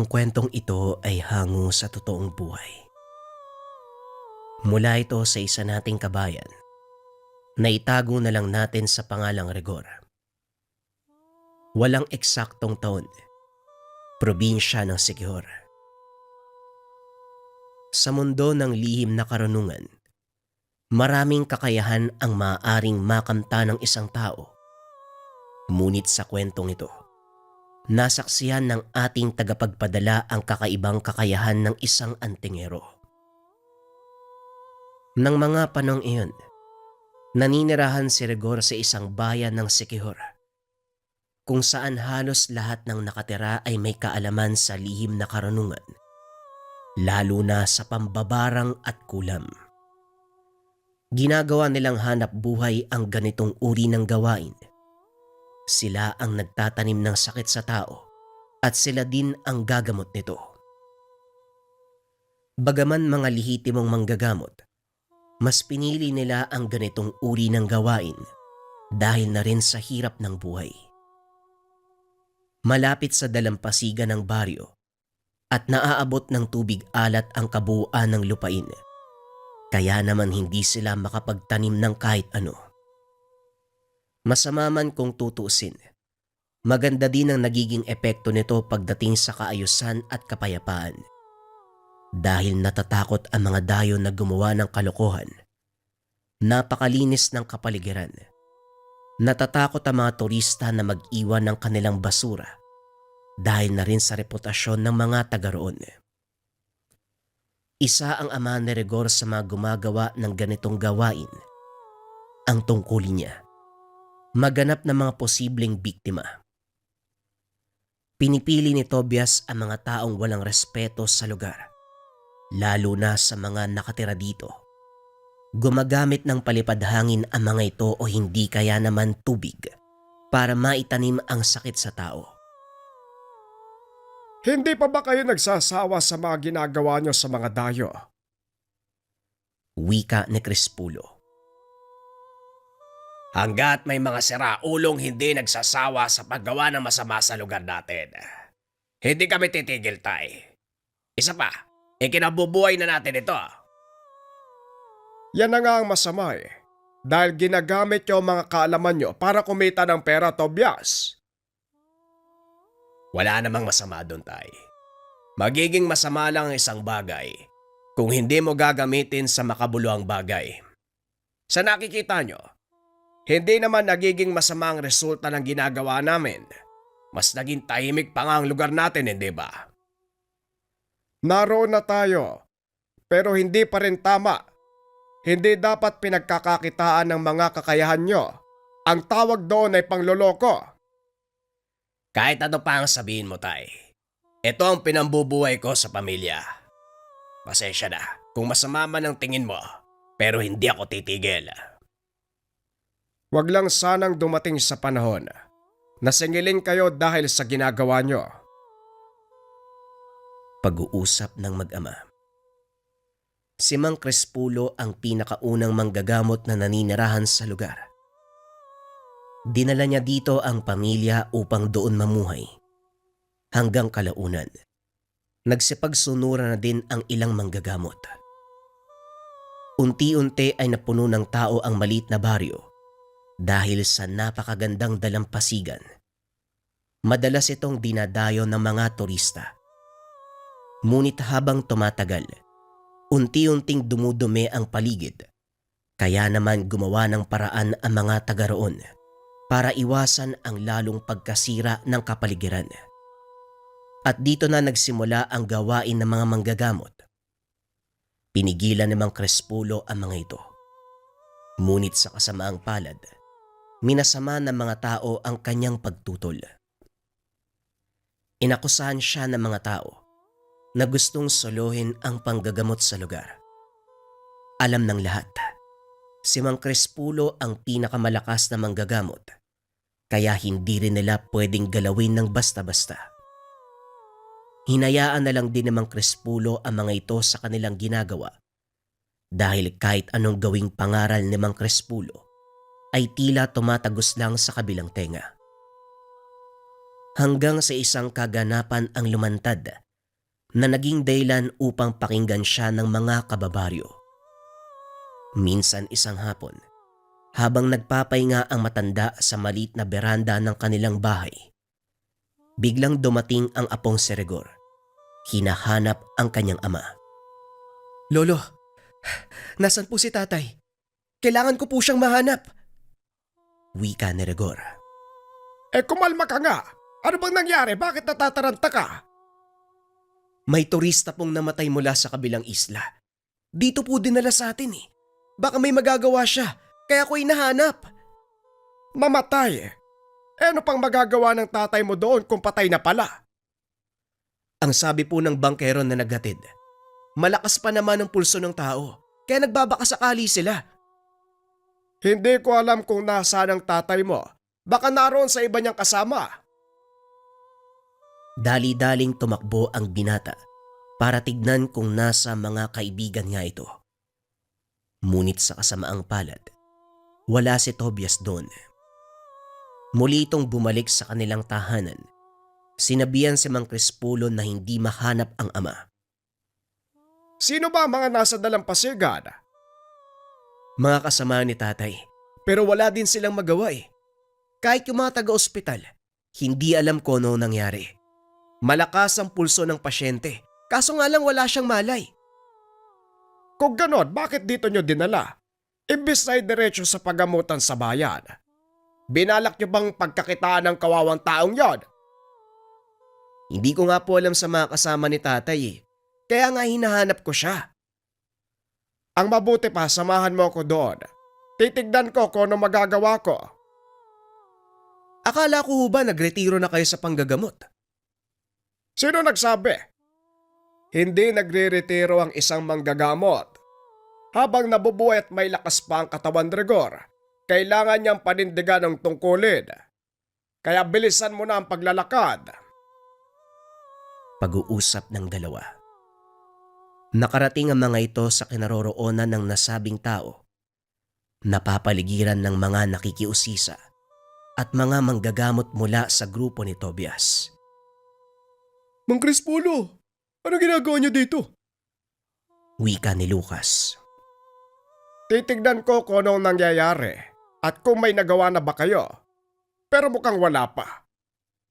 Ang kwentong ito ay hango sa totoong buhay. Mula ito sa isa nating kabayan na itago na lang natin sa pangalang Rigor. Walang eksaktong taon, probinsya ng Siquijor. Sa mundo ng lihim na karunungan, maraming kakayahan ang maaaring makamta ng isang tao. Ngunit sa kwentong ito, nasaksihan ng ating tagapagpadala ang kakaibang kakayahan ng isang antingero. Nang mga panong iyon, naninirahan si Rigor sa isang bayan ng Siquijor, kung saan halos lahat ng nakatira ay may kaalaman sa lihim na karunungan, lalo na sa pambabarang at kulam. Ginagawa nilang hanap buhay ang ganitong uri ng gawain. Sila ang nagtatanim ng sakit sa tao at sila din ang gagamot nito. Bagaman mga lihitimong manggagamot, mas pinili nila ang ganitong uri ng gawain dahil na rin sa hirap ng buhay. Malapit sa dalampasigan ng baryo at naaabot ng tubig alat ang kabuuan ng lupain, kaya naman hindi sila makapagtanim ng kahit ano. Masama man kung tutuusin, maganda din ang nagiging epekto nito pagdating sa kaayusan at kapayapaan. Dahil natatakot ang mga dayo na gumawa ng kalokohan, napakalinis ng kapaligiran. Natatakot ang mga turista na mag-iwan ng kanilang basura dahil na rin sa reputasyon ng mga taga roon. Isa ang ama ni Rigor sa mga gumagawa ng ganitong gawain. Ang tungkulin niya, maganap ng mga posibleng biktima. Pinipili ni Tobias ang mga taong walang respeto sa lugar, lalo na sa mga nakatira dito. Gumagamit ng palipad-hangin ang mga ito o hindi kaya naman tubig para maitanim ang sakit sa tao. Hindi pa ba kayo nagsasawa sa mga ginagawa nyo sa mga dayo? Wika ni Crispulo. Hanggat may mga siraulong hindi nagsasawa sa paggawa ng masama sa lugar natin, hindi kami titigil, tay. Isa pa, ikinabubuhay na natin ito. Yan na nga ang masama eh. Dahil ginagamit nyo ang mga kaalaman nyo para kumita ng pera, Tobias. Wala namang masama doon, tay. Magiging masama lang ang isang bagay kung hindi mo gagamitin sa makabuluhang bagay. Sa nakikita nyo, hindi naman nagiging masama ang resulta ng ginagawa namin. Mas naging tahimik pa nga ang lugar natin, hindi ba? Naroon na tayo. Pero hindi pa rin tama. Hindi dapat pinagkakakitaan ng mga kakayahan nyo. Ang tawag doon ay pangloloko. Kahit ano pa ang sabihin mo, tay. Ito ang pinambubuhay ko sa pamilya. Pasensya na kung masama man ang tingin mo, pero hindi ako titigil. Wag lang sanang dumating sa panahon na singilin kayo dahil sa ginagawa nyo. Pag-uusap ng mag-ama. Si Mang Crispulo ang pinakaunang manggagamot na naninirahan sa lugar. Dinala niya dito ang pamilya upang doon mamuhay. Hanggang kalaunan, nagsipagsunura na din ang ilang manggagamot. Unti-unti ay napuno ng tao ang maliit na baryo dahil sa napakagandang dalampasigan. Madalas itong dinadayo ng mga turista. Ngunit habang tumatagal, unti-unting dumudumi ang paligid, kaya naman gumawa ng paraan ang mga taga roon para iwasan ang lalong pagkasira ng kapaligiran. At dito na nagsimula ang gawain ng mga manggagamot. Pinigilan ni Mang Crispulo ang mga ito. Ngunit sa kasamaang palad, minasama ng mga tao ang kanyang pagtutol. Inakusahan siya ng mga tao na gustong solohin ang panggagamot sa lugar. Alam ng lahat, si Mang Crispulo ang pinakamalakas na manggagamot, kaya hindi rin nila pwedeng galawin ng basta-basta. Hinayaan na lang din ni Mang Crispulo ang mga ito sa kanilang ginagawa dahil kahit anong gawing pangaral ni Mang Crispulo ay tila tumatagos lang sa kabilang tenga. Hanggang sa isang kaganapan ang lumantad na naging dahilan upang pakinggan siya ng mga kababaryo. Minsan isang hapon, habang nagpapahinga ang matanda sa maliit na beranda ng kanilang bahay, biglang dumating ang apong si Rigor. Hinahanap ang kanyang ama. "Lolo, nasan po si tatay? Kailangan ko po siyang mahanap," wika ni Rigor. Kumalma ka nga. Ano bang nangyari? Bakit natataranta ka? "May turista pong namatay mula sa kabilang isla. Dito po dinala sa atin eh. Baka may magagawa siya, kaya ko hinahanap." Mamatay. Ano pang magagawa ng tatay mo doon kung patay na pala? Ang sabi po ng bangkero na naghatid, malakas pa naman ang pulso ng tao, kaya nagbabakasakali sila. Hindi ko alam kung nasaan ang tatay mo. Baka naroon sa iba niyang kasama. Dali-daling tumakbo ang binata para tignan kung nasa mga kaibigan nga ito. Ngunit sa kasamaang palad, wala si Tobias doon. Muli itong bumalik sa kanilang tahanan. Sinabihan si Mang Crispulo na hindi mahanap ang ama. Sino ba ang mga nasa dalampasigan? Mga kasama ni tatay, pero wala din silang magawa eh. Kahit yung mga taga-ospital, hindi alam kung ano nangyari. Malakas ang pulso ng pasyente, kaso nga lang wala siyang malay. Kung ganon, bakit dito nyo dinala? Imbis na diretso sa pagamutan sa bayan. Binalak nyo bang pagkakitaan ng kawawang taong yon? Hindi ko nga po alam sa mga kasama ni tatay eh. Kaya nga hinahanap ko siya. Ang mabuti pa, samahan mo ko doon. Titignan ko kung ano magagawa ko. Akala ko ba nagretiro na kayo sa panggagamot? Sino nagsabi? Hindi nagre-retiro ang isang manggagamot. Habang nabubuhay at may lakas pa ang katawan ni Rigor, kailangan niyang panindigan ang tungkulin. Kaya bilisan mo na ang paglalakad. Pag-uusap ng dalawa. Nakarating ang mga ito sa kinaroroonan ng nasabing tao. Napapaligiran ng mga nakikiusisa at mga manggagamot mula sa grupo ni Tobias. Mang Crispulo, ano ginagawa niyo dito? Wika ni Lucas. Titignan ko kung anong nangyayari at kung may nagawa na ba kayo. Pero mukhang wala pa.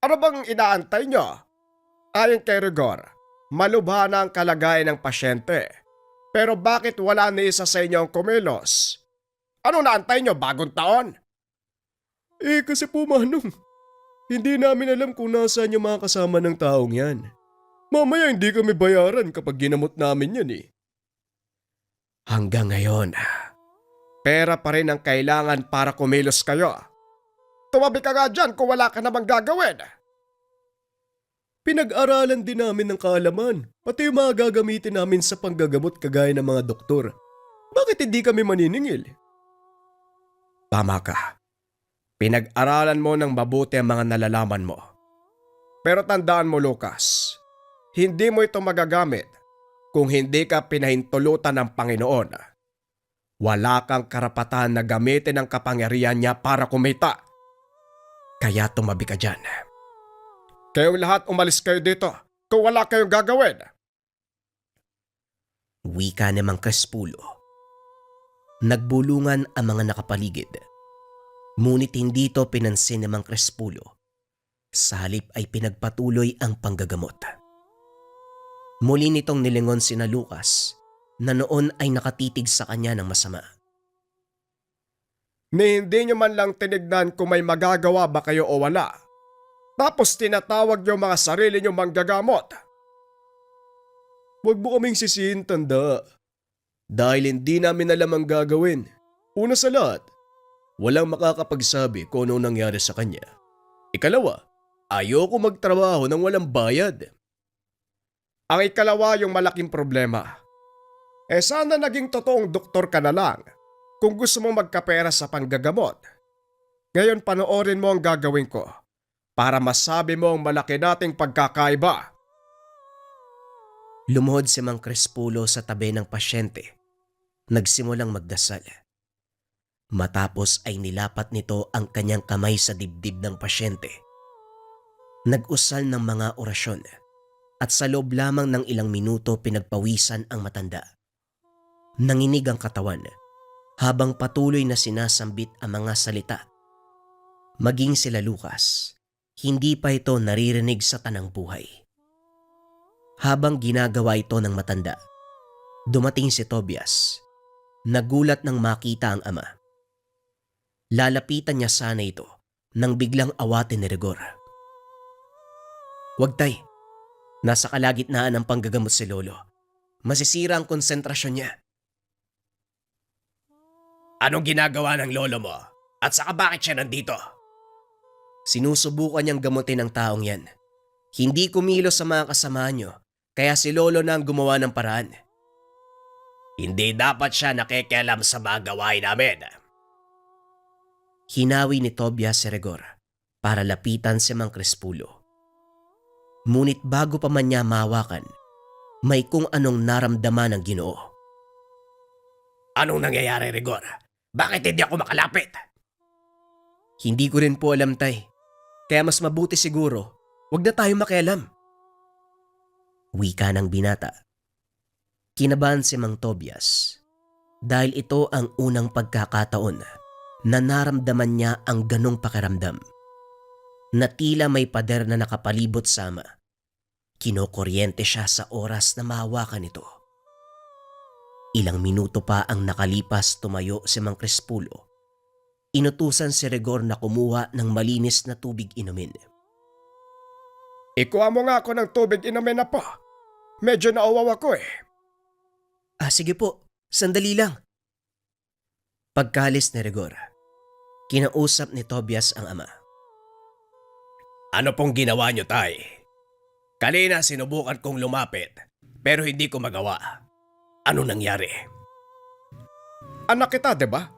Ano bang inaantay niyo? Ayon kay Rigor, malubha na ang kalagayan ng pasyente. Pero bakit wala ni isa sa inyo ang kumilos? Ano naantay niyo, bagong taon? Kasi po Manong, hindi namin alam kung nasaan yung mga kasama ng taong yan. Mamaya hindi kami bayaran kapag ginamot namin yan eh. Hanggang ngayon, pera pa rin ang kailangan para kumilos kayo. Tumabi ka nga dyan kung wala ka namang gagawin. Pinag-aralan din namin ng kaalaman, pati yung mga gagamitin namin sa panggagamot kagaya ng mga doktor. Bakit hindi kami maniningil? Tama ka. Pinag-aralan mo ng mabuti ang mga nalalaman mo. Pero tandaan mo, Lucas, hindi mo ito magagamit kung hindi ka pinahintulutan ng Panginoon. Wala kang karapatan na gamitin ang kapangyarihan niya para kumita. Kaya tumabi ka dyan. Kayong lahat umalis kayo dito kung wala kayong gagawin. Wika ni Mang Crispulo. Nagbulungan ang mga nakapaligid. Ngunit hindi ito pinansin ni Mang Crispulo. Sa halip ay pinagpatuloy ang panggagamot. Muli nitong nilingon sina Lucas na noon ay nakatitig sa kanya ng masama. Ni hindi nyo man lang tinignan kung may magagawa ba kayo o wala. Tapos tinatawag nyo mga sarili nyo manggagamot. Huwag mo kaming sisihin, tanda. Dahil hindi namin alam ang gagawin. Una sa lahat, walang makakapagsabi kung anong nangyari sa kanya. Ikalawa, ayoko magtrabaho nang walang bayad. Ang ikalawa yung malaking problema. Sana naging totoong doktor ka na lang kung gusto mong magkapera sa panggagamot. Ngayon panoorin mo ang gagawin ko para masabi mo ang malaki nating pagkakaiba. Lumuhod si Mang Crispulo sa tabi ng pasyente. Nagsimulang magdasal. Matapos ay nilapat nito ang kanyang kamay sa dibdib ng pasyente. Nag-usal ng mga orasyon. at sa loob lamang ng ilang minuto pinagpawisan ang matanda. Nanginig ang katawan habang patuloy na sinasambit ang mga salita. Maging sila Lucas, hindi pa ito naririnig sa tanang buhay. Habang ginagawa ito ng matanda, dumating si Tobias. Nagulat nang makita ang ama. Lalapitan niya sana ito nang biglang awatin ni Rigor. "Wag tay, nasa kalagitnaan ng panggagamot si Lolo. Masisira ang konsentrasyon niya." Anong ginagawa ng lolo mo? At saka bakit siya nandito? "Sinusubukan niyang gamutin ang taong yan. Hindi kumilos sa mga kasamahan niyo, kaya si Lolo na ang gumawa ng paraan." Hindi dapat siya nakikialam sa mga gawain namin. Hinawi ni Tobias si Rigor para lapitan si Mang Crispulo. Ngunit bago pa man niya mahawakan, may kung anong naramdaman ng Ginoo. Anong nangyayari, Rigor? Bakit hindi ako makalapit? "Hindi ko rin po alam, tay. Kaya mas mabuti siguro, wag na tayo makialam." Wika ng binata. Kinabahan si Mang Tobias dahil ito ang unang pagkakataon na naramdaman niya ang ganong pakiramdam. Na tila may pader na nakapalibot sa ama. Kinokuryente siya sa oras na mahawakan ito. Ilang minuto pa ang nakalipas tumayo si Mang Crispulo. Inutusan si Rigor na kumuha ng malinis na tubig inumin. Ikuha mo nga ako ng tubig inumin na po. Medyo nauwaw ako eh. Sige po, sandali lang." Pagkalis ni Rigor, kinausap ni Tobias ang ama. Ano pong ginawa niyo, tay? Kanina sinubukan kong lumapit, pero hindi ko magawa. Ano nangyari? Anak kita, di ba?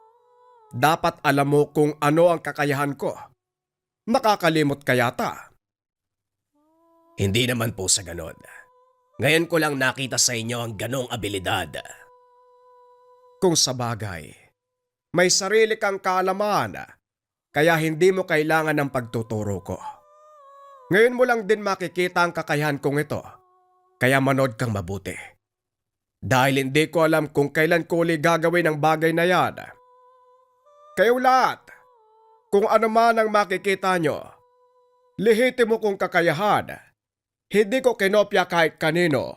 Dapat alam mo kung ano ang kakayahan ko. Nakakalimot ka yata. Hindi naman po sa ganon. Ngayon ko lang nakita sa inyo ang ganong abilidad. Kung sa bagay, may sarili kang kaalaman, kaya hindi mo kailangan ng pagtuturo ko. Ngayon mo lang din makikita ang kakayahan kong ito, kaya manood kang mabuti. Dahil hindi ko alam kung kailan ko uli gagawin ang bagay na yan. Kayong lahat, kung ano man ang makikita nyo, lehitimo kong kakayahan. Hindi ko kinopya kahit kanino.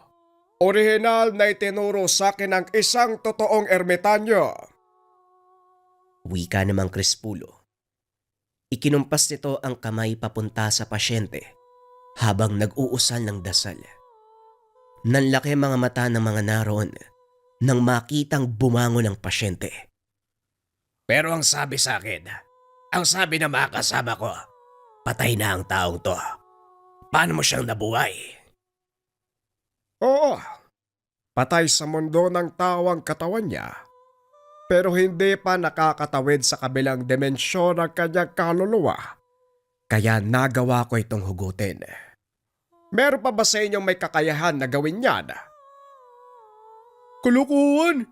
Orihinal na itinuro sa akin ng isang totoong ermitanyo. Wika ni Mang Crispulo. Ikinumpas nito ang kamay papunta sa pasyente habang nag-uusal ng dasal. Nanlaki mga mata ng mga naroon nang makitang bumangon ang pasyente. Pero ang sabi sa akin, ang sabi ng mga kasama ko, patay na ang taong to. Paano mo siyang nabuhay? Oo, patay sa mundo ng tao ang katawan niya. Pero hindi pa nakakatawid sa kabilang dimensyon ng kanyang kaluluwa. Kaya nagawa ko itong hugutin. Meron pa ba sa inyong may kakayahan na gawin yan? Kulukuhan!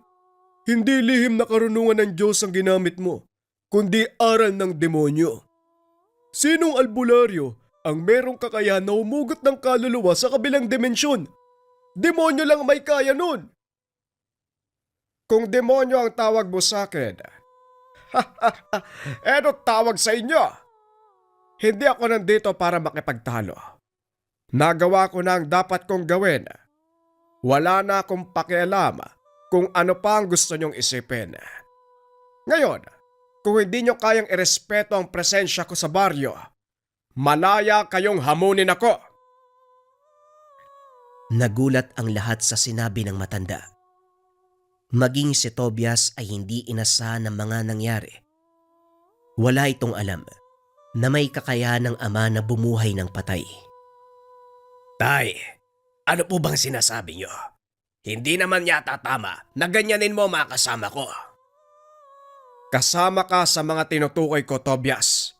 Hindi lihim na karunungan ng Diyos ang ginamit mo, kundi aral ng demonyo. Sinong albularyo ang merong kakayahan na humugot ng kaluluwa sa kabilang dimensyon? Demonyo lang may kaya nun. Kung demonyo ang tawag mo sa akin, ano tawag sa inyo? Hindi ako nandito para makipagtalo. Nagawa ko na ang dapat kong gawin. Wala na akong pakialam kung ano pa ang gusto niyong isipin. Ngayon, kung hindi niyo kayang irespeto ang presensya ko sa baryo, malaya kayong hamunin ako. Nagulat ang lahat sa sinabi ng matanda. Maging si Tobias ay hindi inasahan ng mga nangyari. Wala itong alam na may kakayahan ng ama na bumuhay ng patay. Tay, ano po bang sinasabi niyo? Hindi naman yata tama na ganyanin mo mga kasama ko. Kasama ka sa mga tinutukoy ko, Tobias.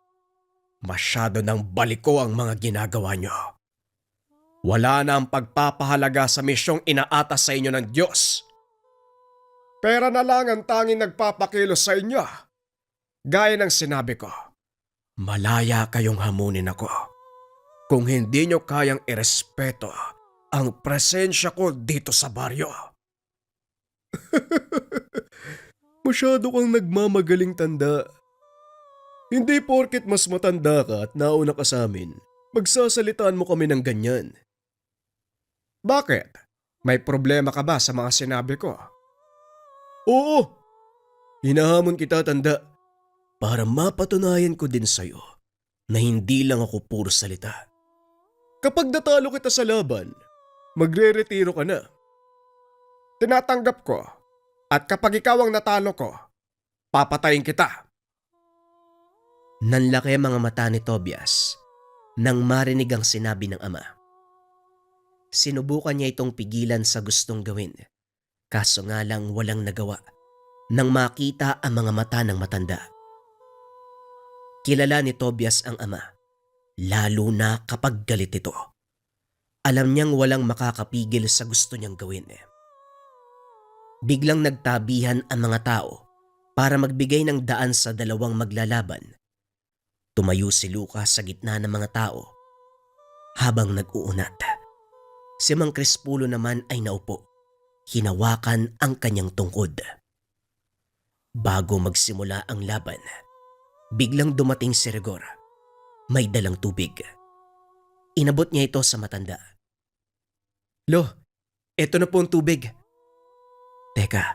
Masyado nang baliko ang mga ginagawa niyo. Wala na ang pagpapahalaga sa misyong inaatas sa inyo ng Diyos. Pera na lang ang tanging nagpapakilos sa inyo. Gaya ng sinabi ko, malaya kayong hamunin ako. Kung hindi nyo kayang irespeto ang presensya ko dito sa baryo. Masyado kang nagmamagaling tanda. Hindi porket mas matanda ka at nauna ka sa amin, magsasalitaan mo kami ng ganyan. Bakit? May problema ka ba sa mga sinabi ko? Oo! Hinahamon kita, tanda, para mapatunayan ko din sa'yo na hindi lang ako puro salita. Kapag natalo kita sa laban, magre-retiro ka na. Tinatanggap ko, at kapag ikaw ang natalo ko, papatayin kita. Nanlaki ang mga mata ni Tobias nang marinig ang sinabi ng ama. Sinubukan niya itong pigilan sa gustong gawin, kaso nga lang walang nagawa nang makita ang mga mata ng matanda. Kilala ni Tobias ang ama, lalo na kapag galit ito. Alam niyang walang makakapigil sa gusto niyang gawin. Biglang nagtabihan ang mga tao para magbigay ng daan sa dalawang maglalaban. Tumayo si Lucas sa gitna ng mga tao habang nag-uunat. Si Mang Crispulo naman ay naupo, hinawakan ang kanyang tungkod. Bago magsimula ang laban, biglang dumating si Rigor. May dalang tubig. Inabot niya ito sa matanda. Lo, eto na po ang tubig. Teka,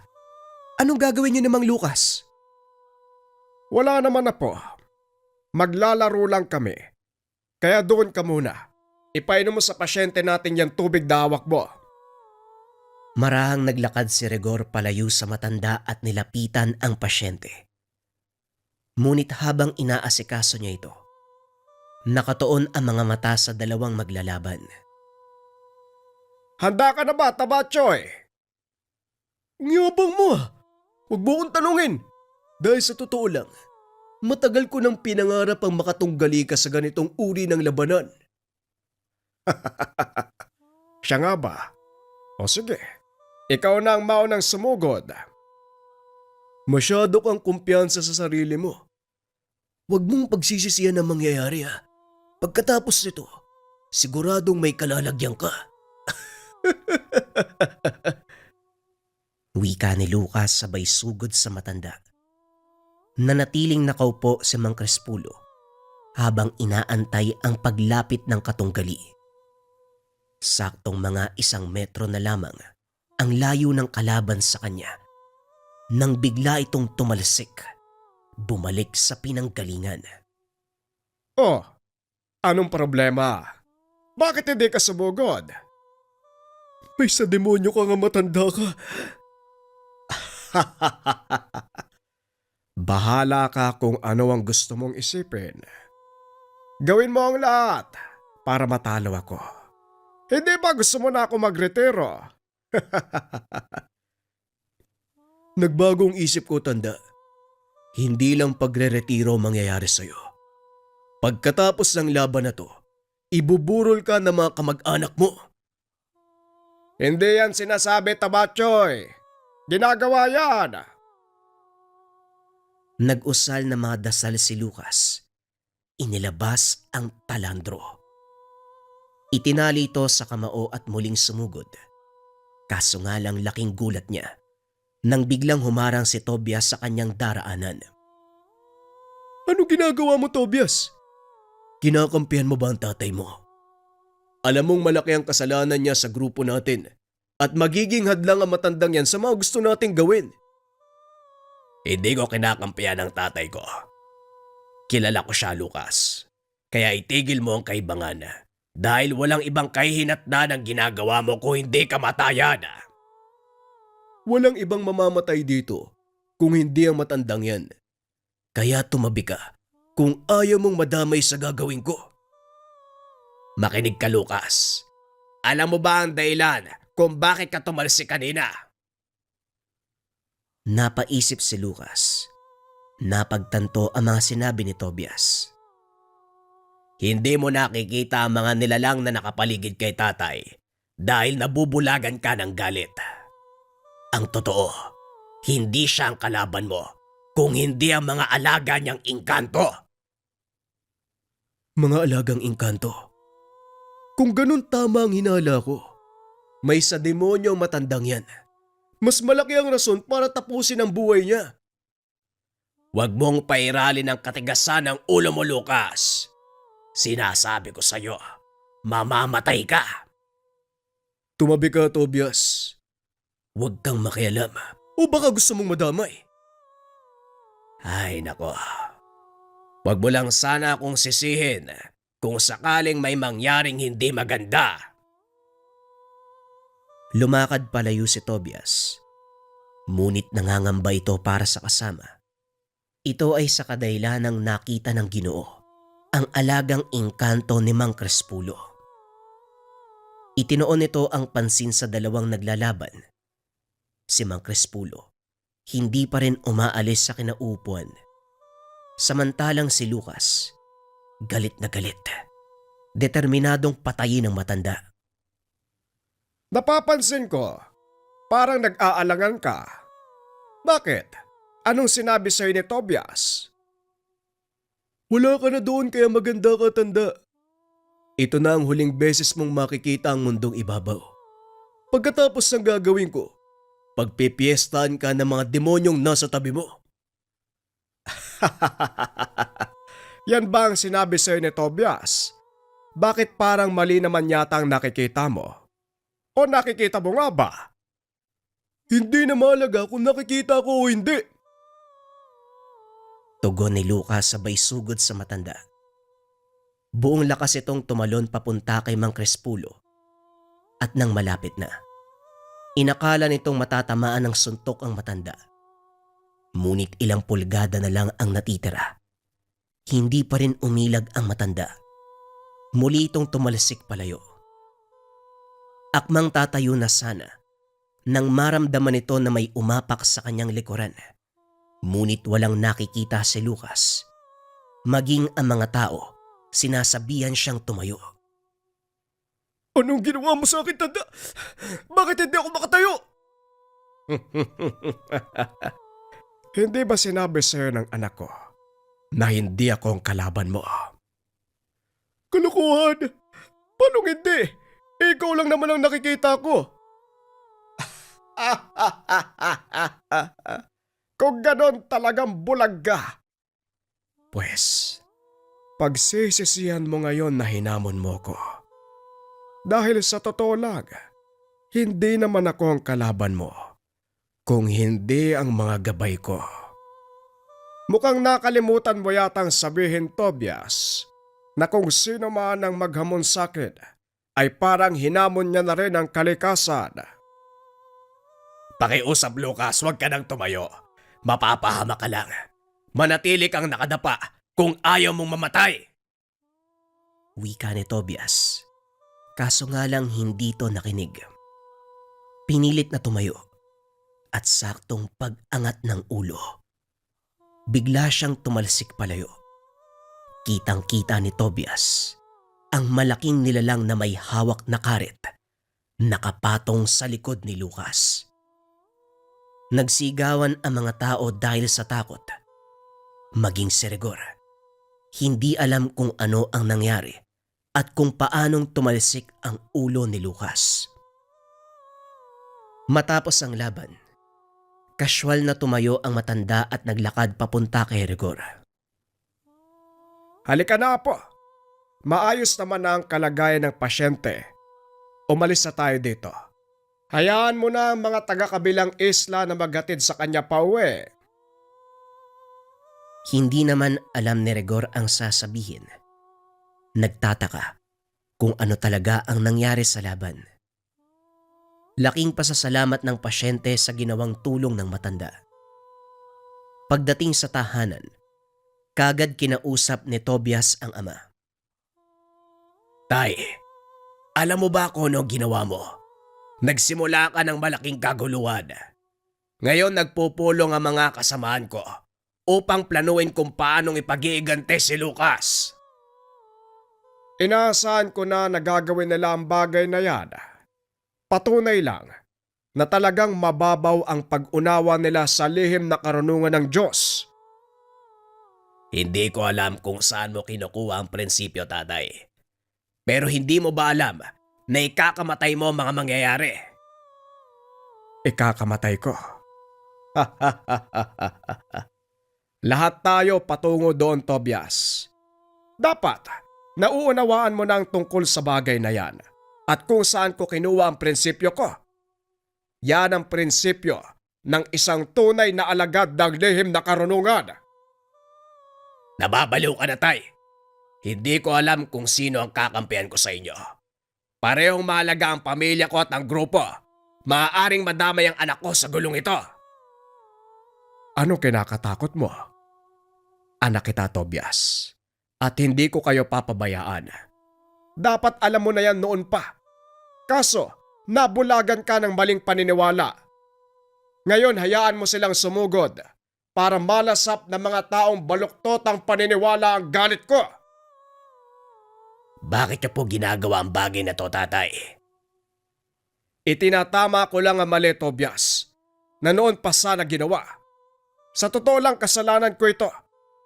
anong gagawin niyo ni Mang Lucas? Wala naman na po. Maglalaro lang kami. Kaya doon ka muna. Ipainom mo sa pasyente natin yung tubig na hawak mo. Marahang naglakad si Rigor palayo sa matanda at nilapitan ang pasyente. Ngunit habang inaasikaso niya ito, nakatuon ang mga mata sa dalawang maglalaban. Handa ka na ba, Tabachoy? Ang yabang mo ah. Huwag mo kong tanungin. Dahil sa totoo lang, matagal ko nang pinangarap ang makatunggali ka sa ganitong uri ng labanan. Siya nga ba? O sige, ikaw na ang maunang sumugod. Masyado kang kumpiyansa sa sarili mo. Huwag mong pagsisisiyan ang mangyayari ha. Pagkatapos nito, siguradong may kalalagyan ka. Wika ni Lucas sabay sugod sa matanda. Nanatiling nakaupo si Mang Crispulo habang inaantay ang paglapit ng katunggali. Saktong mga 1 metro na lamang ang layo ng kalaban sa kanya nang bigla itong tumalsik, bumalik sa pinanggalingan. Oh, anong problema? Bakit hindi ka sumugod? May sa demonyo ka nga matanda ka. Bahala ka kung ano ang gusto mong isipin. Gawin mo ang lahat para matalo ako. Hindi ba gusto mo na ako magretiro? Nagbagong isip ko, tanda. Hindi lang pagre-retiro mangyayari sa'yo. Pagkatapos ng laban na to, ibuburol ka ng mga kamag-anak mo. Hindi yan sinasabi, Tabachoy. Ginagawa yan. Nag-usal na mga dasal si Lucas. Inilabas ang talandro. Itinali ito sa kamao at muling sumugod. Kaso nga lang laking gulat niya nang biglang humarang si Tobias sa kanyang daraanan. Ano ginagawa mo, Tobias? Kinakampihan mo ba ang tatay mo? Alam mong malaki ang kasalanan niya sa grupo natin at magiging hadlang ang matandang yan sa mga gusto nating gawin. Hindi ko kinakampihan ang tatay ko. Kilala ko siya, Lucas. Kaya itigil mo ang kaibangan dahil walang ibang kahihinatnan ang ginagawa mo kung hindi kamatayan. Walang ibang mamamatay dito kung hindi ang matandang yan. Kaya tumabi ka kung ayaw mong madamay sa gagawin ko. Makinig ka, Lucas. Alam mo ba ang dahilan kung bakit ka tumalsik kanina? Napaisip si Lucas. Napagtanto ang mga sinabi ni Tobias. Hindi mo nakikita ang mga nilalang na nakapaligid kay tatay dahil nabubulagan ka ng galit. Ang totoo, hindi siya ang kalaban mo kung hindi ang mga alaga niyang engkanto. Mga alagang engkanto. Kung ganun tama ang hinala ko, May sa demonyo ang matandang yan. Mas malaki ang rason para tapusin ang buhay niya. Huwag mong pairalin ang katigasan ng ulo mo, Lucas. Sinasabi ko sa'yo, mamamatay ka. Tumabi ka, Tobias. Huwag kang makialam. O baka gusto mong madamay. Ay nako. Huwag mo lang sana akong sisihin kung sakaling may mangyaring hindi maganda. Lumakad palayo si Tobias. Ngunit nangangamba ito para sa kasama. Ito ay sa kadahilanang nakita ng Ginoo ang alagang engkanto ni Mang Crespulo. Itinoon nito ang pansin sa dalawang naglalaban. Si Mang Crespulo hindi pa rin umaalis sa kinaupuan. Samantalang si Lucas, galit na galit, determinadong patayin ang matanda. Napapansin ko, parang nag-aalangan ka. Bakit? Anong sinabi sa'yo ni Tobias? Wala ka na doon kaya maganda ka, tanda. Ito na ang huling beses mong makikita ang mundong ibabaw. Pagkatapos ng gagawin ko, pagpipiestahan ka ng mga demonyong nasa tabi mo. Yan ba ang sinabi sa'yo ni Tobias? Bakit parang mali naman yata ang nakikita mo? O nakikita mo nga ba? Hindi na mahalaga kung nakikita ko o hindi. Tugon ni Lucas sabay sugod sa matanda. Buong lakas itong tumalon papunta kay Mang Crespulo. At nang malapit na, inakala nitong matatamaan ng suntok ang matanda. Ngunit ilang pulgada na lang ang natitira. Hindi pa rin umilag ang matanda. Muli itong tumalsik palayo. Akmang tatayo na sana nang maramdaman nito na may umapak sa kanyang likuran. Ngunit walang nakikita si Lucas. Maging ang mga tao, sinasabihan siyang tumayo. Anong ginawa mo sa akin, tanda? Bakit hindi ako makatayo? Hindi ba sinabi sa'yo ng anak ko na hindi ako ang kalaban mo? Kalokohan! Paano hindi? Ikaw lang naman ang nakikita ko. Kung ganon talagang bulag ka. Pues, pagsisisihan mo ngayon na hinamon mo ko. Dahil sa totoo lang, hindi naman ako ang kalaban mo. Kung hindi ang mga gabay ko. Mukhang nakalimutan mo yatang sabihin, Tobias, na kung sino man ang maghamon sa akin, ay parang hinamon niya na rin ang kalikasan. Pakiusap, Lucas, huwag ka nang tumayo. Mapapahama ka lang. Manatili kang nakadapa kung ayaw mong mamatay. Wika ni Tobias. Kaso nga lang hindi to nakinig. Pinilit na tumayo. At saktong pag-angat ng ulo, bigla siyang tumalsik palayo. Kitang-kita ni Tobias ang malaking nilalang na may hawak na karet, nakapatong sa likod ni Lucas. Nagsigawan ang mga tao dahil sa takot. Maging si Rigor, hindi alam kung ano ang nangyari at kung paanong tumalsik ang ulo ni Lucas. Matapos ang laban, kasywal na tumayo ang matanda at naglakad papunta kay Rigor. Halika na po. Maayos naman na ang kalagayan ng pasyente. Umalis na tayo dito. Hayaan mo na ang mga taga-kabilang isla na maghatid sa kanya pauwi. Hindi naman alam ni Rigor ang sasabihin. Nagtataka kung ano talaga ang nangyari sa laban. Laking pasasalamat ng pasyente sa ginawang tulong ng matanda. Pagdating sa tahanan, kagad kinausap ni Tobias ang ama. Tay, alam mo ba kung ano ginawa mo? Nagsimula ka ng malaking kaguluhan. Ngayon nagpupulong ang mga kasamahan ko upang planuin kung paanong ipag-iigante si Lucas. Inaasahan ko na nagagawin nila ang bagay na yan. Patunay lang na talagang mababaw ang pag-unawa nila sa lihim na karunungan ng Diyos. Hindi ko alam kung saan mo kinukuha ang prinsipyo, tatay. Pero hindi mo ba alam na ikakamatay mo ang mga mangyayari. Ikakamatay ko. Lahat tayo patungo doon, Tobias. Dapat, nauunawaan mo na ang tungkol sa bagay na yan at kung saan ko kinuha ang prinsipyo ko. Yan ang prinsipyo ng isang tunay na alagad ng lihim na karunungan. Nababaliw ka na, Tay. Hindi ko alam kung sino ang kakampihan ko sa inyo. Parehong mahalaga ang pamilya ko at ang grupo. Maaaring madamay ang anak ko sa gulong ito. Ano kinakatakot mo? Anak kita, Tobias. At hindi ko kayo papabayaan. Dapat alam mo na yan noon pa. Kaso, nabulagan ka ng maling paniniwala. Ngayon hayaan mo silang sumugod para malasap ng mga taong baluktot ang paniniwala ang galit ko. Bakit niyo po ginagawa ang bagay na to, Tatay? Itinatama ko lang ang mali, Tobias, na noon pa sana ginawa. Sa totoo lang kasalanan ko ito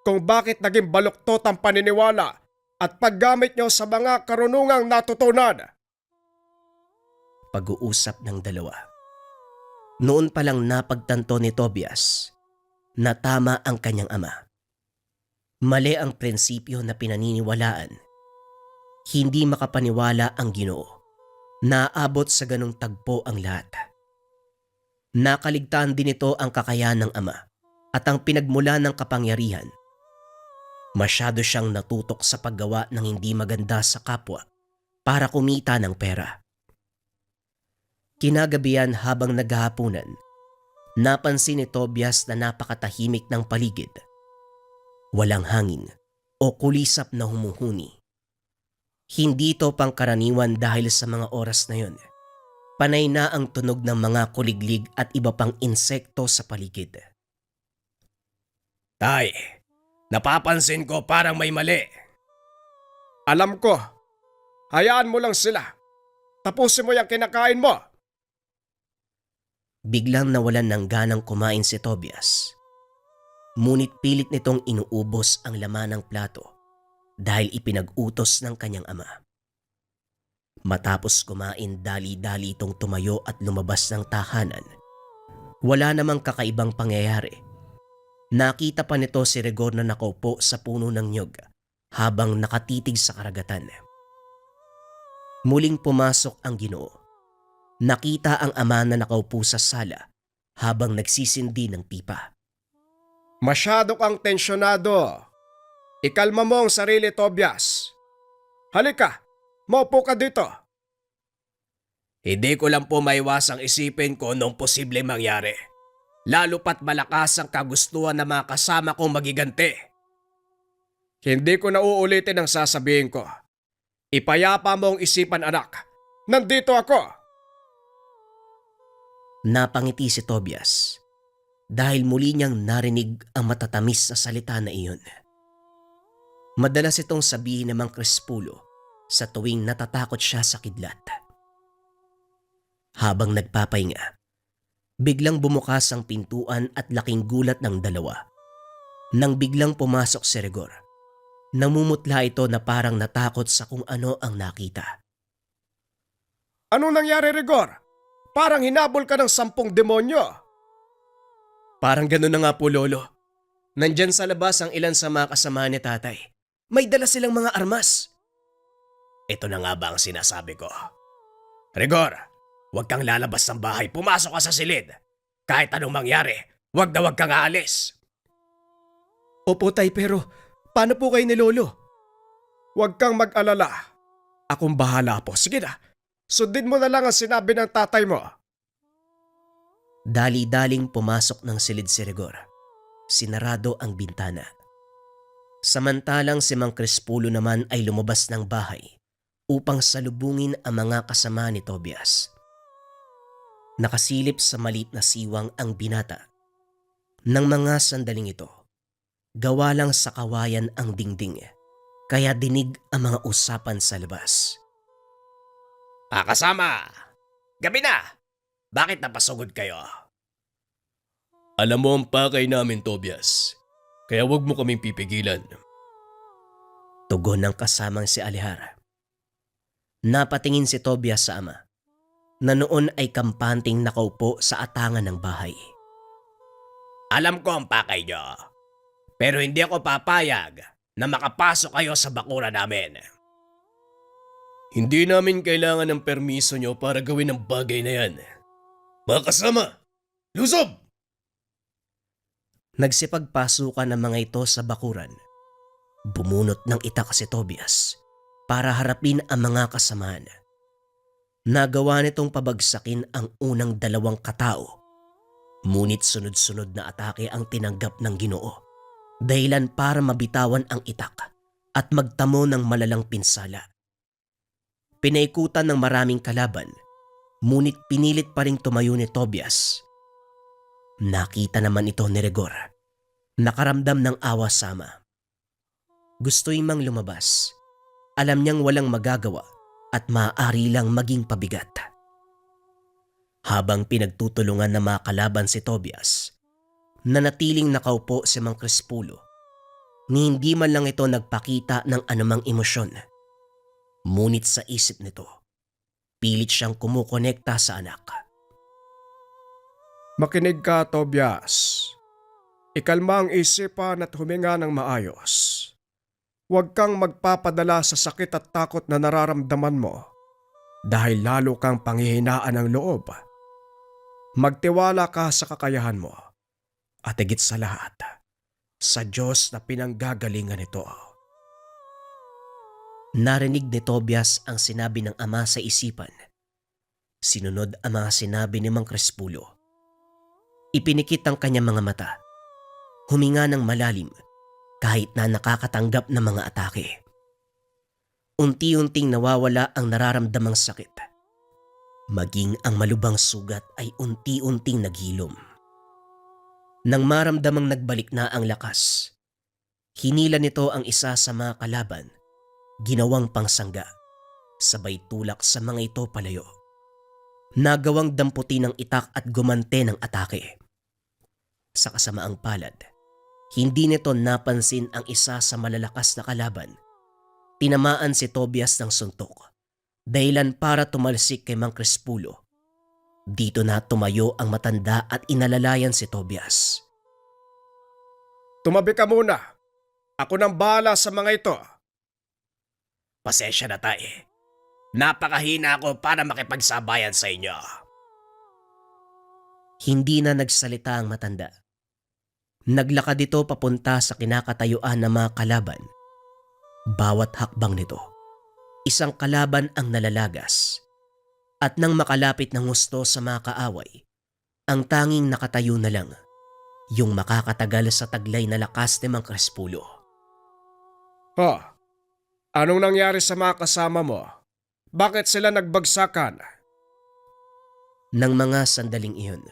kung bakit naging baluktot ang paniniwala at paggamit niyo sa mga karunungang natutunan. Pag-uusap ng dalawa. Noon pa lang napagtanto ni Tobias na tama ang kanyang ama. Mali ang prinsipyo na pinaniniwalaan. Hindi makapaniwala ang Ginoo. Naabot sa ganong tagpo ang lahat. Nakaligtaan din ito ang kakayahan ng ama at ang pinagmula ng kapangyarihan. Masyado siyang natutok sa paggawa ng hindi maganda sa kapwa para kumita ng pera. Kinagabihan habang naghahapunan, napansin ni Tobias na napakatahimik ng paligid. Walang hangin o kulisap na humuhuni. Hindi ito pangkaraniwan dahil sa mga oras na yon. Panay na ang tunog ng mga kuliglig at iba pang insekto sa paligid. Tay, napapansin ko parang may mali. Alam ko. Hayaan mo lang sila. Tapusin mo yung kinakain mo. Biglang nawalan ng ganang kumain si Tobias. Ngunit pilit nitong inuubos ang laman ng plato dahil ipinag-utos ng kanyang ama. Matapos kumain, dali-dali itong tumayo at lumabas ng tahanan. Wala namang kakaibang pangyayari. Nakita pa nito si Rigor na nakaupo sa puno ng nyog habang nakatitig sa karagatan. Muling pumasok ang Ginoo. Nakita ang ama na nakaupo sa sala habang nagsisindi ng pipa. Masyado kang tensyonado. Ikalma mo ang sarili, Tobias. Halika, maupo ka dito. Hindi ko lang po maiwasang isipin kung anong posibleng mangyari. Lalo pat malakas ang kagustuhan ng mga kasama kong magiganti. Hindi ko na uulitin ang sasabihin ko. Ipayapa mo ang isipan, anak. Nandito ako. Napangiti si Tobias dahil muli niyang narinig ang matatamis na salita na iyon. Madalas itong sabihin ng Mang Crispulo sa tuwing natatakot siya sa kidlat. Habang nagpapahinga, biglang bumukas ang pintuan at laking gulat ng dalawa. Nang biglang pumasok si Rigor, namumutla ito na parang natakot sa kung ano ang nakita. Anong nangyari, Rigor? Parang hinabol ka ng 10 demonyo. Parang gano'n na nga po, Lolo. Nandyan sa labas ang ilan sa mga kasama ni Tatay. May dala silang mga armas. Ito na nga ba ang sinasabi ko? Rigor, huwag kang lalabas ng bahay. Pumasok ka sa silid. Kahit anong mangyari, huwag kang aalis. Opo, Tay, pero paano po kayo ni Lolo? Huwag kang mag-alala. Akong bahala po. Sige na, sundin mo na lang ang sinabi ng tatay mo. Dali-daling pumasok ng silid si Rigor. Sinarado ang bintana. Samantalang si Mang Crispulo naman ay lumabas ng bahay upang salubungin ang mga kasama ni Tobias. Nakasilip sa maliit na siwang ang binata. Nang mga sandaling ito, gawa lang sa kawayan ang dingding, kaya dinig ang mga usapan sa labas. Kasama! Gabi na! Bakit napasugod kayo? Alam mo ang pakay namin, Tobias. Kaya wag mo kaming pipigilan. Tugon ng kasamang si Alejara. Napatingin si Tobias sa ama, na noon ay kampanting nakaupo sa atangan ng bahay. Alam ko ang pakay nyo, pero hindi ako papayag na makapasok kayo sa bakura namin. Hindi namin kailangan ng permiso nyo para gawin ang bagay na yan. Mga kasama, lusob! Nagsipagpasukan ng mga ito sa bakuran. Bumunot ng itak si Tobias para harapin ang mga kasamaan. Nagawa nitong pabagsakin ang unang 2 katao. Ngunit sunod-sunod na atake ang tinanggap ng Ginoo, dahilan para mabitawan ang itak at magtamo ng malalang pinsala. Pinaikutan ng maraming kalaban, ngunit pinilit pa ring tumayo ni Tobias. Nakita naman ito ni Rigor. Nakaramdam ng awa sama. Gusto'y mang lumabas. Alam niyang walang magagawa at maaari lang maging pabigat. Habang pinagtutulungan ng mga kalaban si Tobias, nanatiling nakaupo si Mang Crispulo, ni hindi man lang ito nagpakita ng anumang emosyon. Ngunit sa isip nito, pilit siyang kumukonekta sa anak. Makinig ka, Tobias. Ikalma ang isipan at huminga ng maayos. Huwag kang magpapadala sa sakit at takot na nararamdaman mo dahil lalo kang panghihinaan ng loob. Magtiwala ka sa kakayahan mo at higit sa lahat, sa Diyos na pinanggagalingan nito. Narinig ni Tobias ang sinabi ng ama sa isipan. Sinunod ang mga sinabi ni Mang Crispulo. Ipinikit ang kanyang mga mata. Huminga ng malalim kahit na nakakatanggap ng mga atake. Unti-unting nawawala ang nararamdamang sakit. Maging ang malubhang sugat ay unti-unting naghilom. Nang maramdamang nagbalik na ang lakas, hinila nito ang isa sa mga kalaban, ginawang pangsangga, sabay tulak sa mga ito palayo. Nagawang damputi ng itak at gumante ng atake. Sa kasamaang palad, hindi nito napansin ang isa sa malalakas na kalaban. Tinamaan si Tobias ng suntok, dahilan para tumalsik kay Mang Crispulo. Dito na tumayo ang matanda at inalalayan si Tobias. Tumabi ka muna. Ako nang bahala sa mga ito. Pasensya na tayo. Napakahina ako para makipagsabayan sa inyo. Hindi na nagsalita ang matanda. Naglakad ito papunta sa kinakatayuan ng mga kalaban. Bawat hakbang nito, isang kalaban ang nalalagas. At nang makalapit ng husto sa mga kaaway, ang tanging nakatayo na lang, yung makakatagal sa taglay na lakas ni Mang Crispulo. Anong nangyari sa mga kasama mo? Bakit sila nagbagsakan? Nang mga sandaling iyon,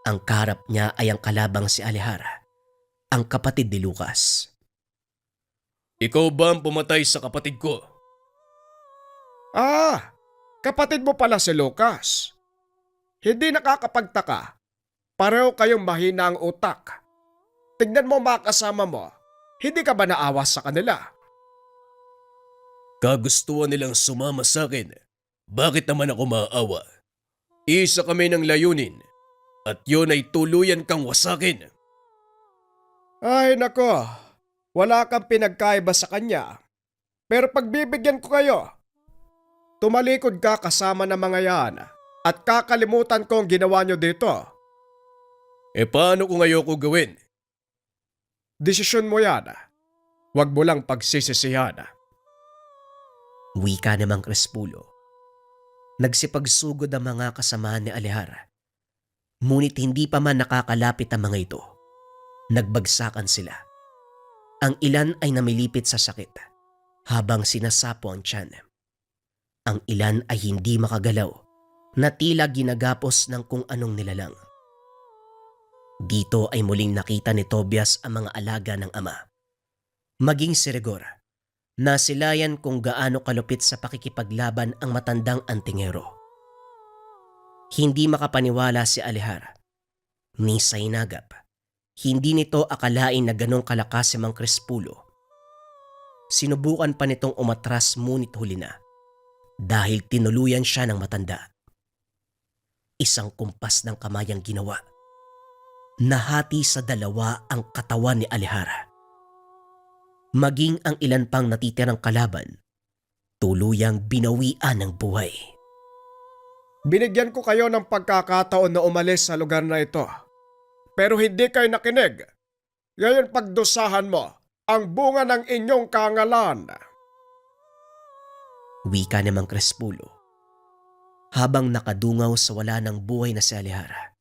ang kaharap niya ay ang kalabang si Alejara, ang kapatid ni Lucas. Ikaw ba ang pumatay sa kapatid ko? Kapatid mo pala si Lucas. Hindi nakakapagtaka. Pareho kayong mahina ang utak. Tignan mo mga kasama mo. Hindi ka ba naawa sa kanila? Kagustuhan nilang sumama sa akin. Bakit naman ako maaawa? Isa kami ng layunin. At yun ay tuluyan kang wasakin. Ay nako, wala kang pinagkaiba sa kanya. Pero pagbibigyan ko kayo, tumalikod ka kasama ng mga yan at kakalimutan ko ang ginawa nyo dito. Paano kung ayoko gawin? Desisyon mo yan. Huwag mo lang pagsisisihan. Wika ni Mang Crispulo. Nagsipagsugod ang mga kasamahan ni Alejara. Ngunit hindi pa man nakakalapit ang mga ito. Nagbagsakan sila. Ang ilan ay namilipit sa sakit habang sinasapo ang tiyan. Ang ilan ay hindi makagalaw na tila ginagapos ng kung anong nilalang. Dito ay muling nakita ni Tobias ang mga alaga ng ama. Maging si Rigor, nasilayan kung gaano kalupit sa pakikipaglaban ang matandang antingero. Hindi makapaniwala si Alejara, ni Sainagap. Hindi nito akalain na ganong kalakas si Mang Crispulo. Sinubukan pa nitong umatras ngunit huli na. dahil tinuluyan siya ng matanda. Isang kumpas ng kamay ang ginawa. Nahati sa dalawa ang katawan ni Alejara. Maging ang ilan pang natitirang kalaban, tuluyang binawian ng buhay. Binigyan ko kayo ng pagkakataon na umalis sa lugar na ito. Pero hindi kayo nakinig. Ngayon pagdusahan mo ang bunga ng inyong kangalan. Wika ni Mang Crespulo habang nakadungaw sa wala ng buhay na si Alejara.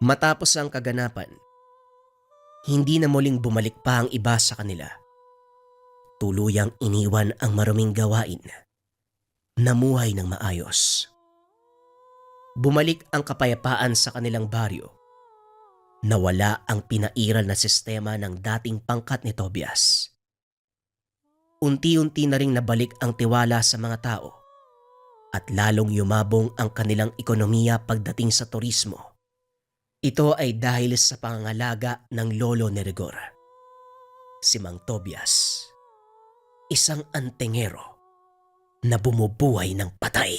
Matapos ang kaganapan, hindi na muling bumalik pa ang iba sa kanila. Tuluyang iniwan ang maruming gawain. Namuhay ng maayos. Bumalik ang kapayapaan sa kanilang baryo. Nawala ang pinairal na sistema ng dating pangkat ni Tobias. Unti-unti na ring nabalik ang tiwala sa mga tao at lalong yumabong ang kanilang ekonomiya pagdating sa turismo. Ito ay dahil sa pangangalaga ng lolo ni Rigor, si Mang Tobias, isang antingero na bumubuhay ng patay.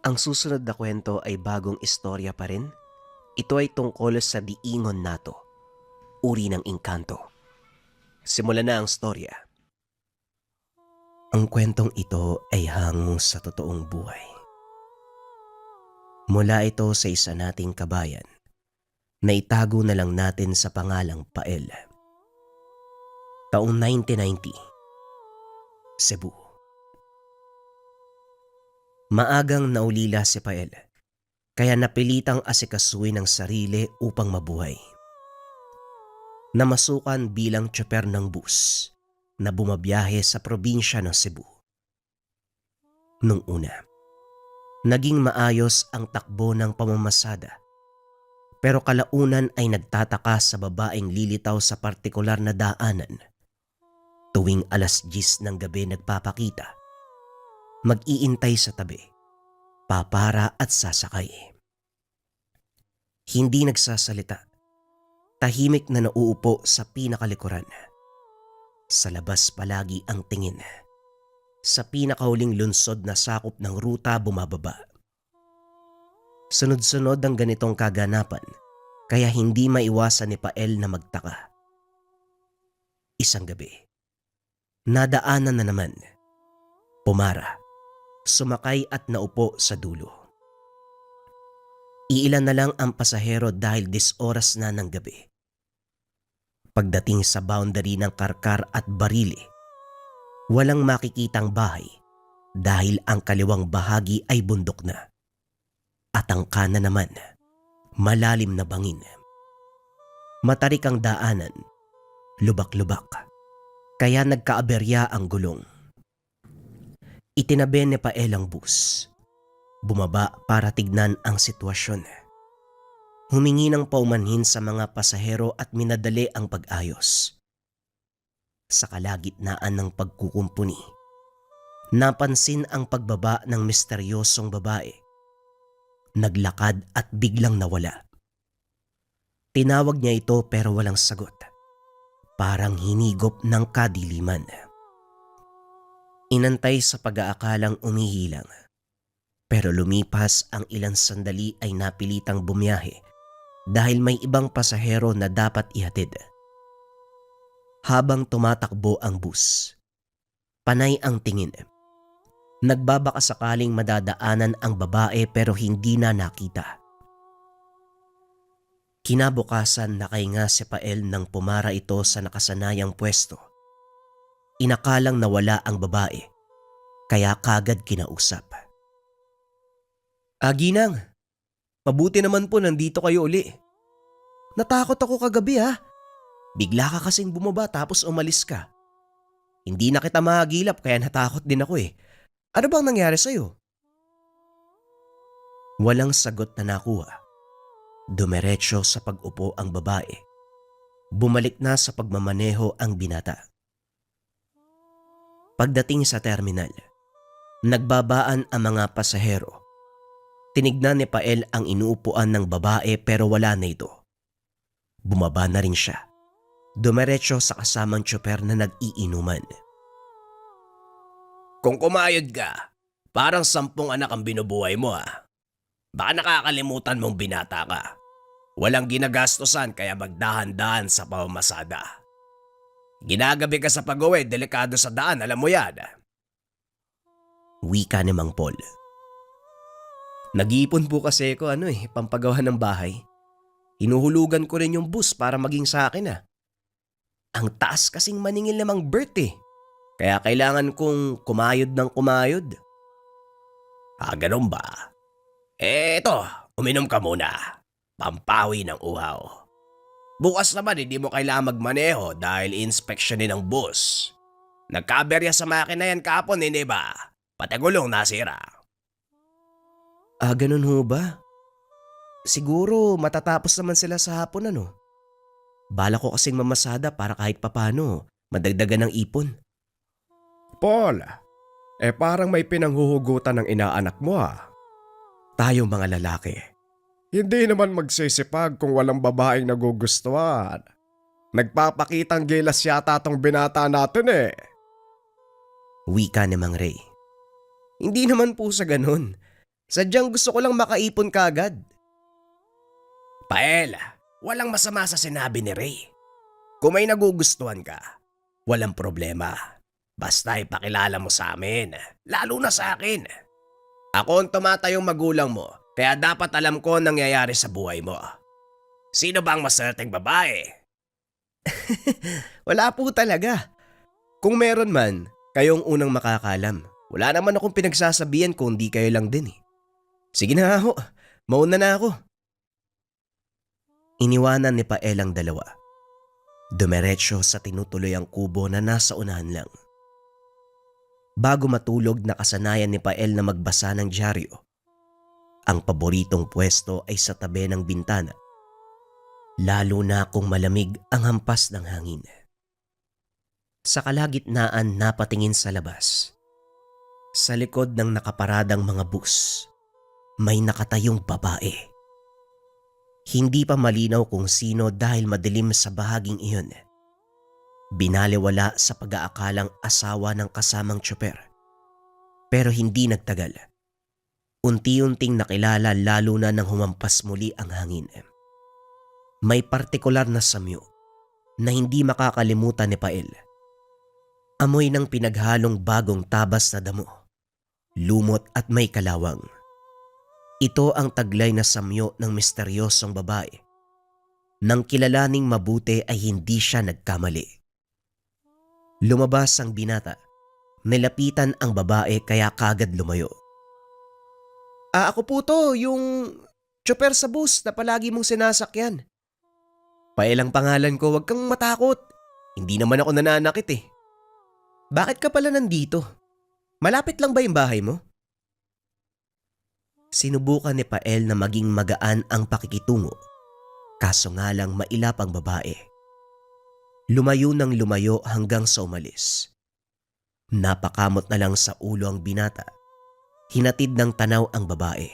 Ang susunod na kwento ay bagong istorya pa rin. Ito ay tungkol sa diingon nato, uri ng engkanto. Simulan na ang storya. Ang kwentong ito ay hango sa totoong buhay. Mula ito sa isa nating kabayan na itago na lang natin sa pangalang Pael. Taong 1990, Cebu. Maagang naulila si Pael, kaya napilitang asikasuhin ang sarili upang mabuhay. Namasukan bilang tsoper ng bus na bumabiyahe sa probinsya ng Cebu. Nung una, naging maayos ang takbo ng pamamasada, pero kalaunan ay nagtataka sa babaeng lilitaw sa partikular na daanan. Tuwing alas 10 ng gabi nagpapakita, mag-iintay sa tabi, papara at sasakay. Hindi nagsasalita, tahimik na nauupo sa pinakalikuran. Sa labas palagi ang tingin. Sa pinakahuling lunsod na sakop ng ruta bumababa. Sunod-sunod ang ganitong kaganapan, kaya hindi maiwasan ni Pael na magtaka. Isang gabi, nadaanan na naman. Pumara, sumakay at naupo sa dulo. Iilan na lang ang pasahero dahil 10 oras na ng gabi. Pagdating sa boundary ng Karkar at Barili, walang makikitang bahay dahil ang kaliwang bahagi ay bundok na. At ang kanan naman, malalim na bangin. Matarik ang daanan, lubak-lubak, kaya nagkaaberya ang gulong. Itinabi ni Pael ang bus. Bumaba para tignan ang sitwasyon. Humingi ng paumanhin sa mga pasahero at minadali ang pag-ayos. Sa kalagitnaan ng pagkukumpuni, napansin ang pagbaba ng misteryosong babae. Naglakad at biglang nawala. Tinawag niya ito pero walang sagot. Parang hinigop ng kadiliman. Inantay sa pag-aakalang umihilang. Pero lumipas ang ilang sandali ay napilitang bumiyahe dahil may ibang pasahero na dapat ihatid. Habang tumatakbo ang bus, panay ang tingin. Nagbabaka sakaling madadaanan ang babae pero hindi na nakita. Kinabukasan nakahinga si Pael nang pumara ito sa nakasanayang pwesto. Inakalang nawala ang babae, kaya kagad kinausap. Ginang, mabuti naman po nandito kayo uli. Natakot ako kagabi ha. Bigla ka kasing bumaba tapos umalis ka. Hindi na kita mahagilap kaya natakot din ako eh. Ano bang nangyari sa'yo? Walang sagot na nakuha. Dumiretso sa pag-upo ang babae. Bumalik na sa pagmamaneho ang binata. Pagdating sa terminal, nagbabaan ang mga pasahero. Tinignan ni Pael ang inuupuan ng babae pero wala na ito. Bumaba na rin siya. Dumiretso sa kasamang tsoper na nag-iinuman. Kung kumayod ka, parang 10 anak ang binubuhay mo ha. Baka nakakalimutan mong binata ka. Walang ginagastosan kaya magdahan-dahan sa pamamasada. Ginagabi ka sa pag-uwi, delikado sa daan, alam mo yan. Wika ni Mang Paul. Nag-iipon po kasi ako pampagawa ng bahay. Hinuhulugan ko rin yung bus para maging sa akin Ang taas kasing maningil namang Bert Kaya kailangan kong kumayod ng kumayod. Ganun ba? Eto, uminom ka muna. Pampawi ng uhaw. Bukas naman hindi mo kailangan magmaneho dahil inspeksyonin ng bus. Nagkaberya sa makina yan kahapon, hindi ba? Pati gulong nasira. Ganun ho ba? Siguro matatapos naman sila sa hapon Bala ko kasing mamasada para kahit papano madagdagan ng ipon. Paul, parang may pinanghuhugutan ng inaanak mo Tayo mga lalaki. Hindi naman magsisipag kung walang babaeng nagugustuhan. Nagpapakitang gilas yata tong binata natin Wika ni Mang Ray. Hindi naman po sa ganun. Sadyang gusto ko lang makaipon kaagad. Pael, walang masama sa sinabi ni Ray. Kung may nagugustuhan ka, walang problema. Basta ipakilala mo sa amin, lalo na sa akin. Ako ang tumatayong magulang mo, kaya dapat alam ko ang nangyayari sa buhay mo. Sino ba ang maswerteng babae? Wala po talaga. Kung meron man, kayong unang makakalam. Wala naman akong pinagsasabihan kung di kayo lang din Sige na ho, mauna na ako. Iniwanan ni Pael ang dalawa. Dumiretso sa tinutuloy ang kubo na nasa unahan lang. Bago matulog, nakasanayan ni Pael na magbasa ng dyaryo. Ang paboritong pwesto ay sa tabi ng bintana. Lalo na kung malamig ang hampas ng hangin. Sa kalagitnaan napatingin sa labas. Sa likod ng nakaparadang mga bus, may nakatayong babae. Hindi pa malinaw kung sino dahil madilim sa bahaging iyon. Binaliwala sa pag-aakalang asawa ng kasamang tsoper. Pero hindi nagtagal. Unti-unting nakilala lalo na nang humampas muli ang hangin. May partikular na samyo na hindi makakalimutan ni Pael. Amoy ng pinaghalong bagong tabas na damo, lumot at may kalawang. Ito ang taglay na samyo ng misteryosong babae. Nang kilalaning mabuti ay hindi siya nagkamali. Lumabas ang binata. Nilapitan ang babae kaya kagad lumayo. Ako po to, yung tsoper sa bus na palagi mong sinasakyan. Paelang pangalan ko, wag kang matakot. Hindi naman ako nananakit Bakit ka pala nandito? Malapit lang ba yung bahay mo? Sinubukan ni Pael na maging magaan ang pakikitungo. Kaso nga lang mailap ang babae. Lumayo ng lumayo hanggang sa umalis. Napakamot na lang sa ulo ang binata. Hinatid ng tanaw ang babae.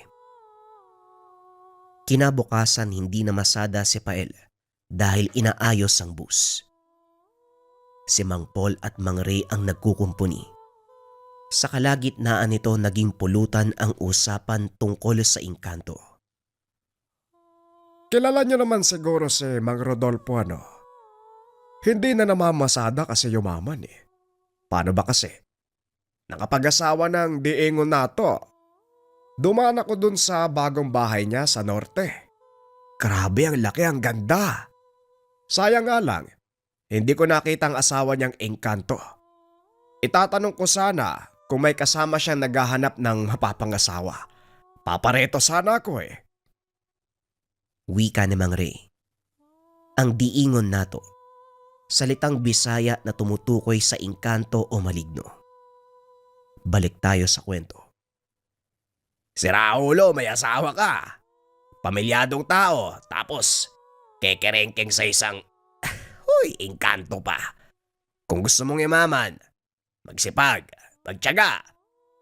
Kinabukasan hindi na masada si Pael dahil inaayos ang bus. Si Mang Paul at Mang Ray ang nagkukumpuni. Sa kalagitnaan nito naging pulutan ang usapan tungkol sa engkanto. Kilala niyo naman siguro si Mang Rodolfo Hindi na namamasada kasi yumaman Paano ba kasi? Nakapag-asawa ng diingon nato. Dumaan ako dun sa bagong bahay niya sa norte. Grabe ang laki, ang ganda. Sayang nga lang, hindi ko nakita ang asawa niyang engkanto. Itatanong ko sana kung may kasama siyang naghahanap ng mapapangasawa. Papareto sana ako Wika ni Mang Ray. Ang diingon nato, salitang Bisaya na tumutukoy sa engkanto o maligno. Balik tayo sa kwento. Si Raulo, may asawa ka. Pamilyadong tao, tapos kekerengkeng sa isang engkanto pa. Kung gusto mong imaman, magsipag, magtiyaga.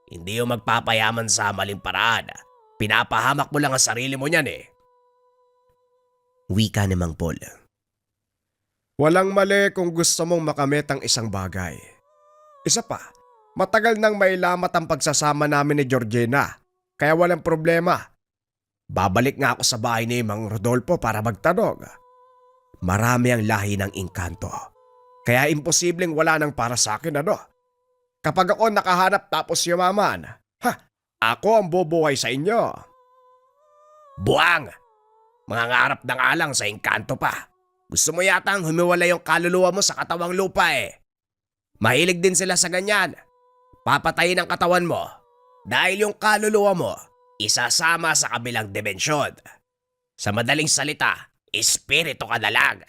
Hindi yung magpapayaman sa maling paraan. Pinapahamak mo lang ang sarili mo niyan Wika ni Mang Paul. Walang mali kung gusto mong makamit ang isang bagay. Isa pa, Matagal nang mailamat ang pagsasama namin ni Georgina, kaya walang problema. Babalik nga ako sa bahay ni Mang Rodolfo para magtanong. Marami ang lahi ng engkanto, kaya imposibleng wala nang para sa akin ano. Kapag ako nakahanap tapos yumaman, ako ang bubuhay sa inyo. Buwang! Mga ngarap na nga lang sa engkanto pa. Gusto mo yatang humiwalay yung kaluluwa mo sa katawang lupa eh. Mahilig din sila sa ganyan. Papatayin ang katawan mo dahil yung kaluluwa mo isasama sa kabilang dimensyon. Sa madaling salita, espiritu ka na lang.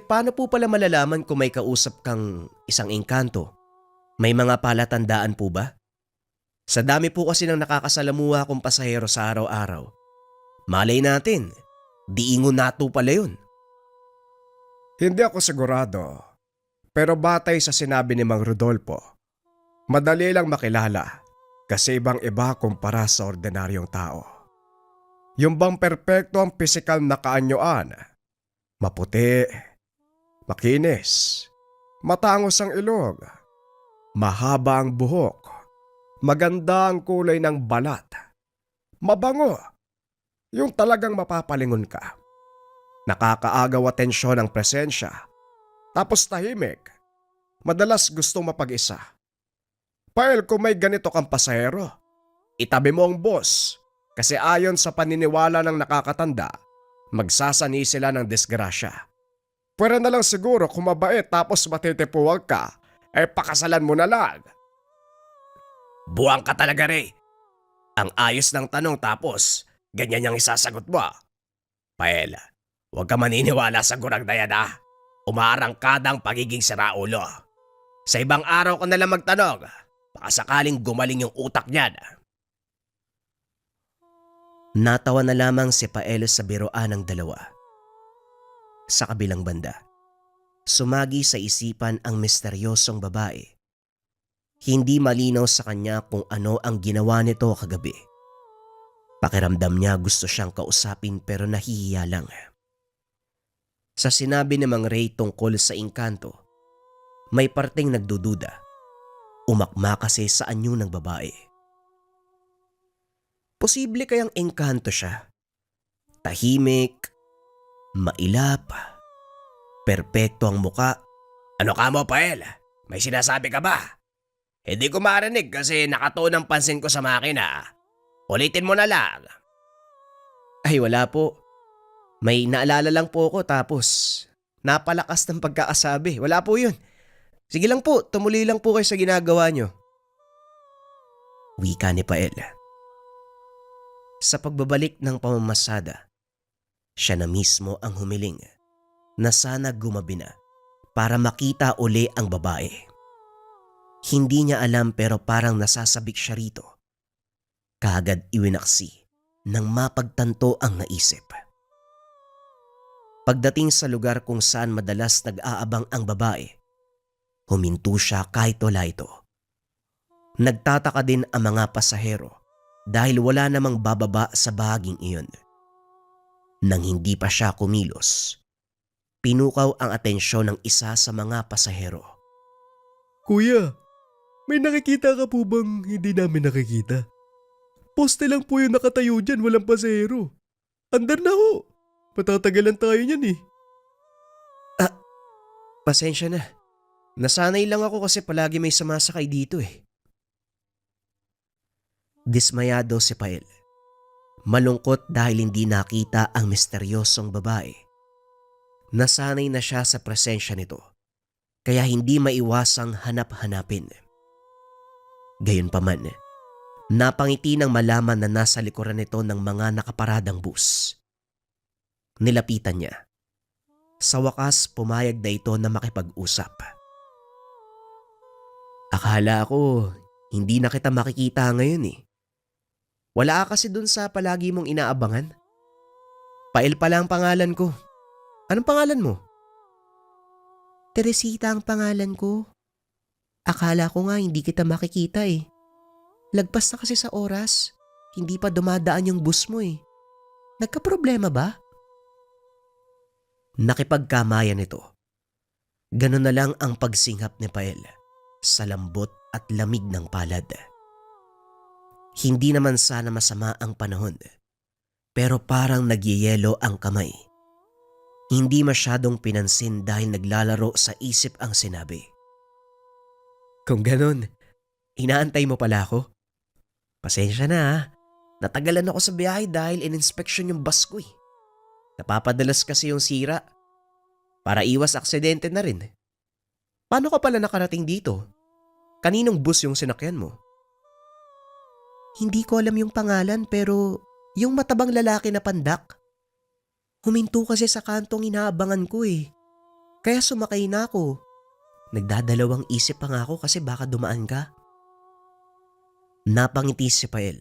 Paano po pala malalaman kung may kausap kang isang engkanto? May mga palatandaan po ba? Sa dami po kasi ng nakakasalamuha kong pasahero sa araw-araw. Malay natin, diingon nato pala yun. Hindi ako sigurado, pero batay sa sinabi ni Mang Rodolfo, madali lang makilala kasi ibang-iba kumpara sa ordinaryong tao. Yung bang perpekto ang pisikal na kaanyuan, maputi, makinis, matangos ang ilog, mahaba ang buhok, maganda ang kulay ng balat, mabango, yung talagang mapapalingon ka. Nakakaagaw atensyon ang presensya, tapos tahimik, madalas gustong mapag-isa. Pael kung may ganito kang pasahero, itabi mo ang boss kasi ayon sa paniniwala ng nakakatanda, magsasani sila ng disgrasya. Pwera na lang siguro kung mabait tapos matitipuwag ka, pakasalan mo na lang. Buwang ka talaga, Ray. Ang ayos ng tanong tapos ganyan yung isasagot mo. Pael, huwag ka maniniwala sa gurang na yan ah. Umaarangkada ang pagiging siraulo. Sa ibang araw ko nalang magtanong, baka sakaling gumaling yung utak niyan. Natawa na lamang si Pael sa biroan ng dalawa. Sa kabilang banda, sumagi sa isipan ang misteryosong babae. Hindi malinaw sa kanya kung ano ang ginawa nito kagabi. Pakiramdam niya gusto siyang kausapin pero nahihiya lang. Sa sinabi ni Mang Ray tungkol sa engkanto, may parteng nagdududa. Umakma kasi sa anyo ng babae. Posible kayang engkanto siya? Tahimik, mailap, perpekto ang muka. Ano ka mo, Pael? May sinasabi ka ba? Hindi ko marinig kasi nakatuon ang pansin ko sa makina. Ulitin mo na lang. Ay wala po. May naalala lang po ako tapos napalakas ng pagkakasabi. Wala po yun. Sige lang po, tumuli lang po kayo sa ginagawa nyo. Wika ni Pael. Sa pagbabalik ng pamamasada, siya na mismo ang humiling na sana gumabi na para makita uli ang babae. Hindi niya alam pero parang nasasabik siya rito. Kaagad iwinaksi nang mapagtanto ang naisip. Pagdating sa lugar kung saan madalas nag-aabang ang babae, huminto siya kahit wala ito. Nagtataka din ang mga pasahero dahil wala namang bababa sa bahaging iyon. Nang hindi pa siya kumilos, pinukaw ang atensyon ng isa sa mga pasahero. Kuya, may nakikita ka po bang hindi namin nakikita? Poste lang po yung nakatayo dyan, walang pasahero. Andar na ho. Patatagalan tayo niyan eh. Pasensya na. Nasanay lang ako kasi palagi may sumasakay dito eh. Dismayado si Pael. Malungkot dahil hindi nakita ang misteryosong babae. Nasanay na siya sa presensya nito, kaya hindi maiwasang hanap-hanapin. Gayunpaman, napangiti nang malaman na nasa likuran nito ng mga nakaparadang bus. Nilapitan niya. Sa wakas, pumayag na ito na makipag-usap. Akala ko, hindi na kita makikita ngayon eh. Wala ka kasi dun sa palagi mong inaabangan. Pael pala ang pangalan ko. Anong pangalan mo? Teresita ang pangalan ko. Akala ko nga hindi kita makikita eh. Lagpas na kasi sa oras. Hindi pa dumadaan yung bus mo eh. Nagka-problema ba? Nakipagkamayan ito. Ganun na lang ang pagsinghap ni Pael. sa lambot at lamig ng palad. Hindi naman sana masama ang panahon, pero parang nagyeyelo ang kamay. Hindi masyadong pinansin dahil naglalaro sa isip ang sinabi. Kung ganon, inaantay mo pala ako? Pasensya na ha. Natagalan ako sa biyahe dahil in-inspection yung bus ko eh. Napapadalas kasi yung sira. Para iwas aksidente na rin. Paano ka pala nakarating dito? Kaninong bus yung sinakyan mo? Hindi ko alam yung pangalan pero yung matabang lalaki na pandak. Huminto kasi sa kantong inaabangan ko eh. Kaya sumakay na ako. Nagdadalawang isip pa nga ako kasi baka dumaan ka. Napangiti si Pael.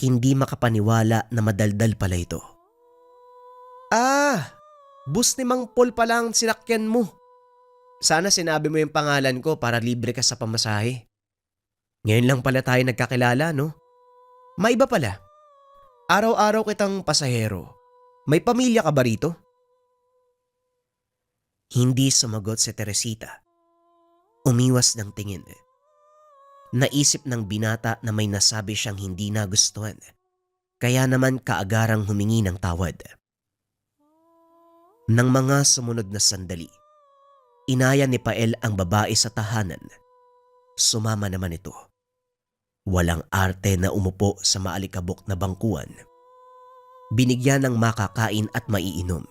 Hindi makapaniwala na madaldal pala ito. Bus ni Mang Paul pala ang sinakyan mo. Sana sinabi mo yung pangalan ko para libre ka sa pamasahe. Ngayon lang pala tayo nagkakilala, no? Maiba pala. Araw-araw kitang pasahero. May pamilya ka ba rito? Hindi sumagot si Teresita. Umiwas ng tingin. Naisip ng binata na may nasabi siyang hindi nagustuhan. Kaya naman kaagarang humingi ng tawad. Nang mga sumunod na sandali, inaya ni Pael ang babae sa tahanan. Sumama naman ito. Walang arte na umupo sa maalikabok na bangkuan. Binigyan ng makakain at maiinom.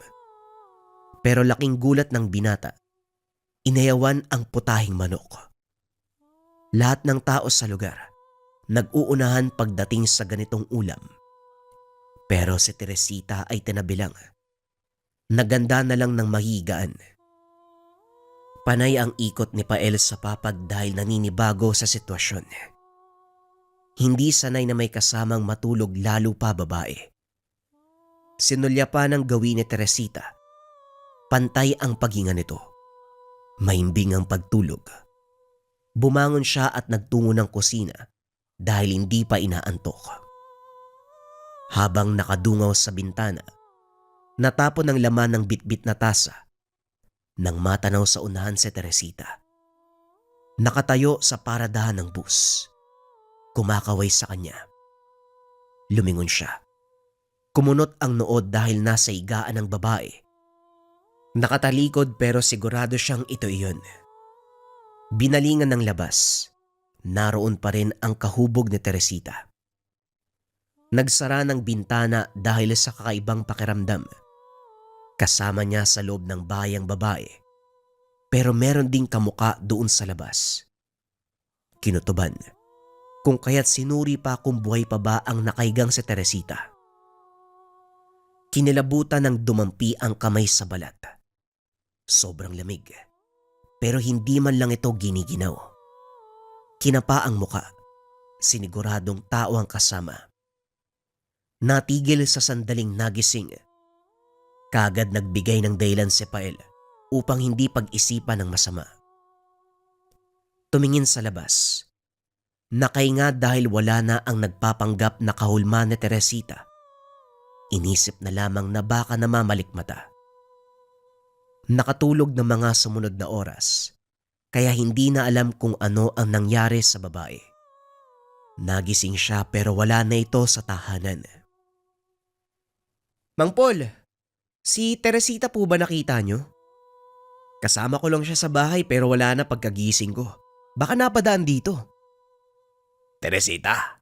Pero laking gulat ng binata, inayawan ang putahing manok. Lahat ng tao sa lugar, nag-uunahan pagdating sa ganitong ulam. Pero si Teresita ay tinabilang. Naganda na lang ng mahigaan. Panay ang ikot ni Pael sa papag dahil naninibago sa sitwasyon. Hindi sanay na may kasamang matulog lalo pa babae. Sinulya pa ng gawin ni Teresita. Pantay ang paghinga nito. Mahimbing ang pagtulog. Bumangon siya at nagtungo ng kusina dahil hindi pa inaantok. Habang nakadungaw sa bintana, natapon ang laman ng bitbit na tasa nang matanaw sa unahan si Teresita. Nakatayo sa paradahan ng bus. Kumakaway sa kanya. Lumingon siya. Kumunot ang nood dahil nasa higaan ng babae. Nakatalikod pero sigurado siyang ito iyon. Binalingan ng labas. Naroon pa rin ang kahubog ni Teresita. Nagsara ng bintana dahil sa kakaibang pakiramdam. Kasama niya sa loob ng bayang babae. Pero meron ding kamuka doon sa labas. Kinutuban. Kung kaya't sinuri pa kung buhay pa ba ang nakaigang si Teresita. Kinilabutan ng dumampi ang kamay sa balat. Sobrang lamig. Pero hindi man lang ito giniginaw. Kinapa ang muka. Siniguradong tao ang kasama. Natigil sa sandaling nagising. Kaagad nagbigay ng dahilan si Pael upang hindi pag-isipan ng masama. Tumingin sa labas. Nakahinga dahil wala na ang nagpapanggap na kahulma ni Teresita. Inisip na lamang na baka namamalikmata. Nakatulog ng mga sumunod na oras, kaya hindi na alam kung ano ang nangyari sa babae. Nagising siya pero wala na ito sa tahanan. Mang Paul, si Teresita po ba nakita nyo? Kasama ko lang siya sa bahay pero wala na pagkagising ko. Baka napadaan dito. Teresita,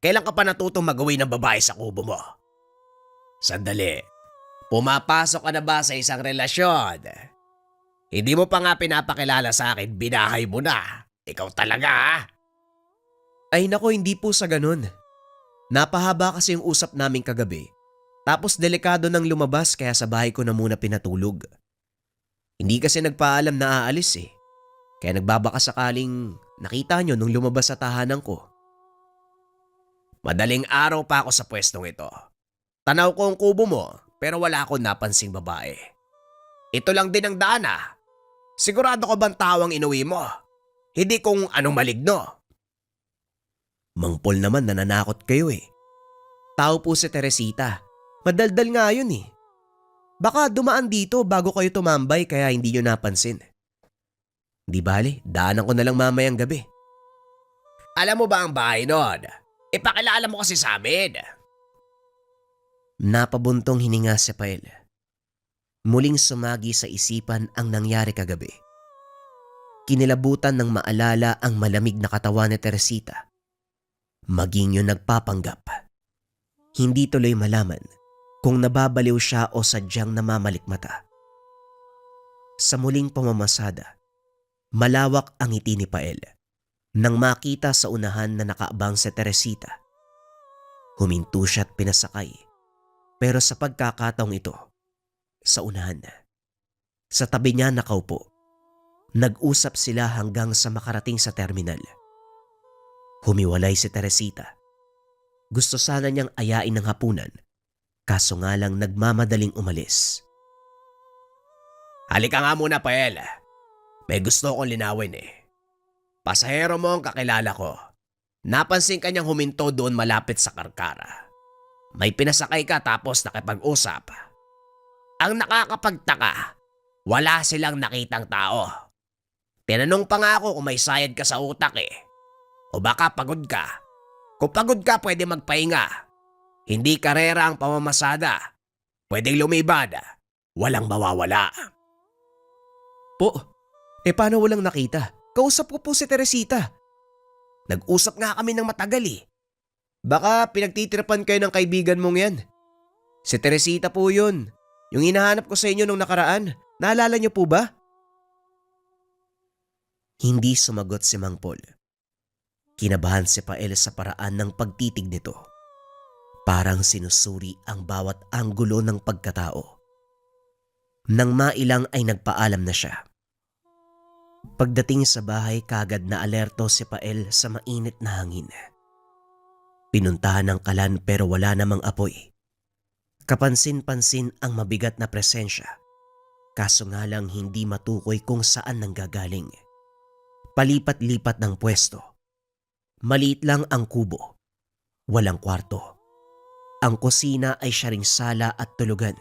kailan ka pa natutong magawi ng babae sa kubo mo? Sandali, pumapasok ka na ba sa isang relasyon? Hindi mo pa nga pinapakilala sa akin, binahay mo na. Ikaw talaga ha? Ay nako, hindi po sa ganun. Napahaba kasi yung usap namin kagabi. Tapos delikado nang lumabas kaya sa bahay ko na muna pinatulog. Hindi kasi nagpaalam na aalis eh. Kaya nagbabaka sakaling nakita nyo nung lumabas sa tahanan ko. Madaling araw pa ako sa pwestong ito. Tanaw ko ang kubo mo pero wala akong napansing babae. Ito lang din ang daan ah. Sigurado ko bang tawang inuwi mo? Hindi kung anong maligno. Mang Paul naman nananakot kayo eh. Tao po si Teresita. Madaldal nga yun eh. Baka dumaan dito bago kayo tumambay kaya hindi nyo napansin. Di bale, daanan ko na lang mamayang gabi. Alam mo ba ang bahay nun? Ipakilala mo kasi sa amin. Napabuntong hininga si Pael. Muling sumagi sa isipan ang nangyari kagabi. Kinilabutan ng maalala ang malamig na katawan ni Teresita. Maging yung nagpapanggap. Hindi tuloy malaman kung nababaliw siya o sadyang namamalikmata. Sa muling pamamasada, malawak ang ngiti ni Pael nang makita sa unahan na nakaabang si Teresita. Huminto siya at pinasakay. Pero sa pagkakataong ito, sa unahan, sa tabi niya nakaupo, nag-usap sila hanggang sa makarating sa terminal. Humiwalay si Teresita. Gusto sana niyang ayain ng hapunan, kaso nga lang nagmamadaling umalis. Halika nga muna, Pael. May gusto kong linawin eh. Pasahero mo ang kakilala ko. Napansin ka niyang huminto doon malapit sa karkara. May pinasakay ka tapos nakipag-usap. Ang nakakapagtaka, wala silang nakitang tao. Tinanong pa nga ako kung may sayad ka sa utak eh. O baka pagod ka. Kung pagod ka, pwede magpahinga. Hindi karera ang pamamasada. Pwedeng lumibad. Walang mawawala. Po, paano walang nakita? Kausap ko po si Teresita. Nag-usap nga kami ng matagal eh. Baka pinagtitripan kayo ng kaibigan mong yan. Si Teresita po yun. Yung hinahanap ko sa inyo nung nakaraan. Naalala niyo po ba? Hindi sumagot si Mang Paul. Kinabahan si Pael sa paraan ng pagtitig nito. Parang sinusuri ang bawat anggulo ng pagkatao. Nang mailang ay nagpaalam na siya. Pagdating sa bahay, kagad na alerto si Pael sa mainit na hangin. Pinuntahan ng kalan pero wala namang apoy. Kapansin-pansin ang mabigat na presensya. Kaso nga lang hindi matukoy kung saan nanggagaling. Palipat-lipat ng pwesto. Maliit lang ang kubo. Walang kwarto. Ang kusina ay siya ring sala at tulugan.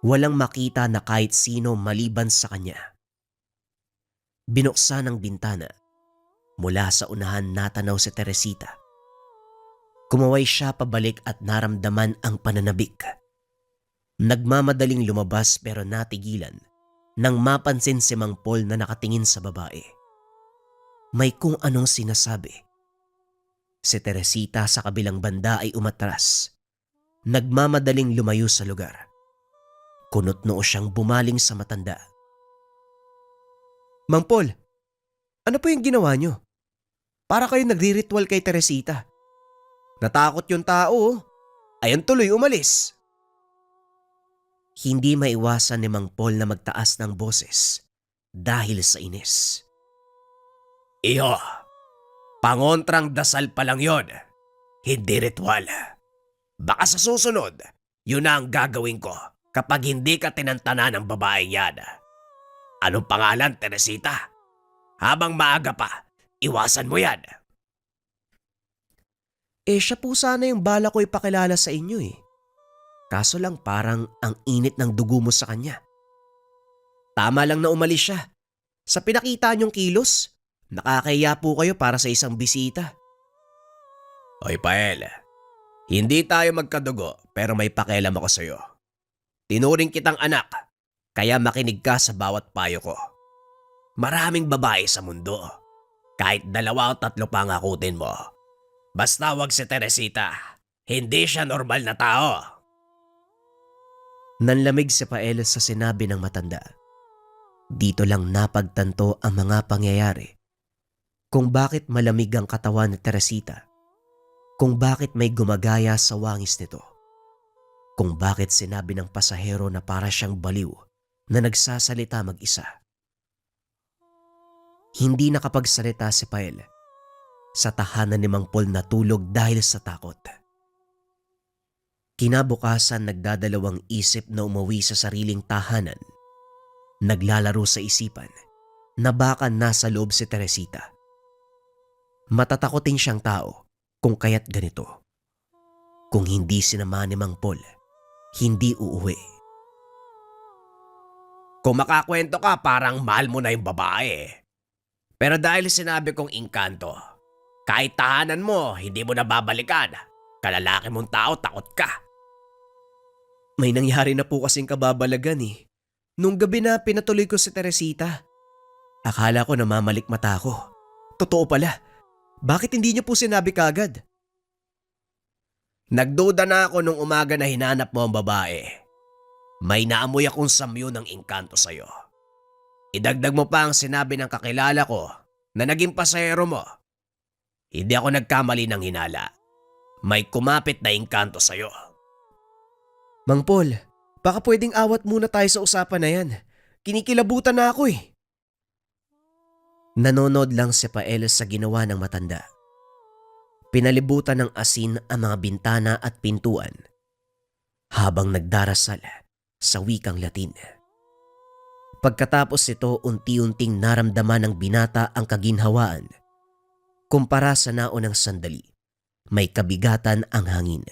Walang makita na kahit sino maliban sa kanya. Binuksan ang bintana. Mula sa unahan natanaw si Teresita. Kumaway siya pabalik at naramdaman ang pananabik. Nagmamadaling lumabas pero natigilan nang mapansin si Mang Paul na nakatingin sa babae. May kung anong sinasabi. Si Teresita sa kabilang banda ay umatras. Nagmamadaling lumayo sa lugar. Kunot-noo siyang bumaling sa matanda. Mang Paul, ano po yung ginawa niyo? Para kayo nagri-ritual kay Teresita. Natakot yung tao. Ayan tuloy umalis. Hindi maiwasan ni Mang Paul na magtaas ng boses dahil sa inis. Iho, pangontrang dasal pa lang yon. Hindi ritual. Baka sa susunod, yun na ang gagawin ko kapag hindi ka tinantana ng babaeng yan. Anong pangalan, Teresita? Habang maaga pa, iwasan mo yan. Siya po sana yung bala ko ipakilala sa inyo eh. Kaso lang parang ang init ng dugo mo sa kanya. Tama lang na umalis siya. Sa pinakita niyong kilos, nakakahiya po kayo para sa isang bisita. Hoy Pael, hindi tayo magkadugo pero may pakialam ako sa'yo. Tinuring kitang anak, kaya makinig ka sa bawat payo ko. Maraming babae sa mundo. Kahit 2 o 3 pa ang akutin mo. Basta wag si Teresita. Hindi siya normal na tao. Nanlamig si Pael sa sinabi ng matanda. Dito lang napagtanto ang mga pangyayari. Kung bakit malamig ang katawan ni Teresita. Kung bakit may gumagaya sa wangis nito. Kung bakit sinabi ng pasahero na para siyang baliw na nagsasalita mag-isa. Hindi nakapagsalita si Pael. Sa tahanan ni Mang Paul natulog dahil sa takot. Kinabukasan nagdadalawang isip na umuwi sa sariling tahanan. Naglalaro sa isipan na baka nasa loob si Teresita. Matatakotin siyang tao kung kaya't ganito. Kung hindi sinama ni Mang Paul, hindi uuwi. Kung makakwento ka, parang mahal mo na yung babae. Pero dahil sinabi kong engkanto, kahit tahanan mo, hindi mo na babalikan. Kalalaki mong tao, takot ka. May nangyari na po kasing kababalagan eh. Nung gabi na pinatuloy ko si Teresita. Akala ko namamalik mata ko. Totoo pala. Bakit hindi niyo po sinabi kagad? Nagduda na ako nung umaga na hinanap mo ang babae. May naamoy akong samyo ng engkanto sa'yo. Idagdag mo pa ang sinabi ng kakilala ko na naging pasahero mo. Hindi ako nagkamali ng hinala. May kumapit na engkanto sa'yo. Mang Paul, baka pwedeng awat muna tayo sa usapan na yan. Kinikilabutan na ako eh. Nanonood lang si Pael sa ginawa ng matanda. Pinalibutan ng asin ang mga bintana at pintuan habang nagdarasal sa wikang Latin. Pagkatapos ito, unti-unting naramdaman ng binata ang kaginhawaan. Kumpara sa naunang sandali, may kabigatan ang hangin.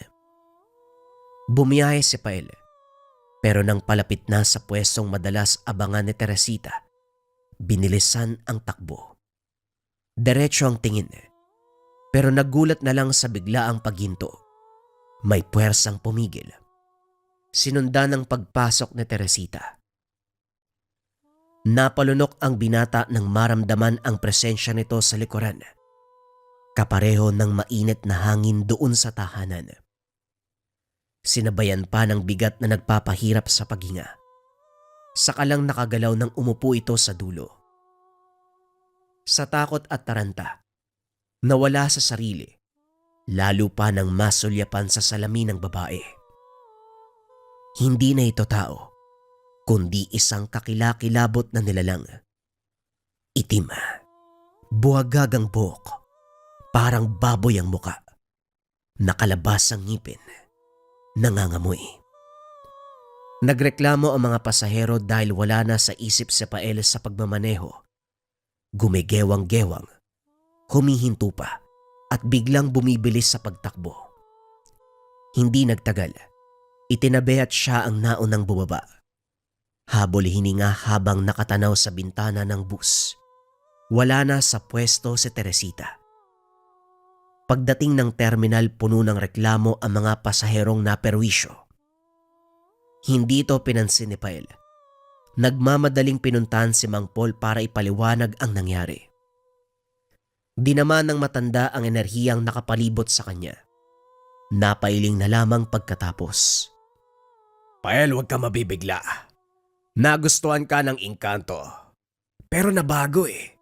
Bumiyahe si Pael, pero nang palapit na sa pwestong madalas abangan ni Teresita, binilisan ang takbo. Diretso ang tingin, pero nagulat na lang sa biglaang paghinto. May puwersang pumigil. Sinundan ng pagpasok ni Teresita. Napalunok ang binata nang maramdaman ang presensya nito sa likuran. Kapareho ng mainit na hangin doon sa tahanan. Sinabayan pa ng bigat na nagpapahirap sa paghinga. Saka lang nakagalaw nang umupo ito sa dulo. Sa takot at taranta, nawala sa sarili, lalo pa nang masulyapan sa salamin ng babae. Hindi na ito tao, kundi isang kakilakilabot na nilalang. Itim, buhagag ang buhok, parang baboy ang muka, nakalabas ang ngipin, nangangamoy. Nagreklamo ang mga pasahero dahil wala na sa isip si Pael sa pagmamaneho. Gumigewang-gewang, humihinto pa at biglang bumibilis sa pagtakbo. Hindi nagtagal, itinabi at siya ang naunang bumaba. Habol hininga habang nakatanaw sa bintana ng bus. Wala na sa pwesto si Teresita. Pagdating ng terminal, puno ng reklamo ang mga pasaherong naperwisyo. Hindi ito pinansin ni Pael. Nagmamadaling pinuntahan si Mang Paul para ipaliwanag ang nangyari. Di naman ng matanda ang enerhiyang nakapalibot sa kanya. Napailing na lamang pagkatapos. Pael, huwag ka mabibigla. Nagustuhan ka ng engkanto. Pero nabago eh.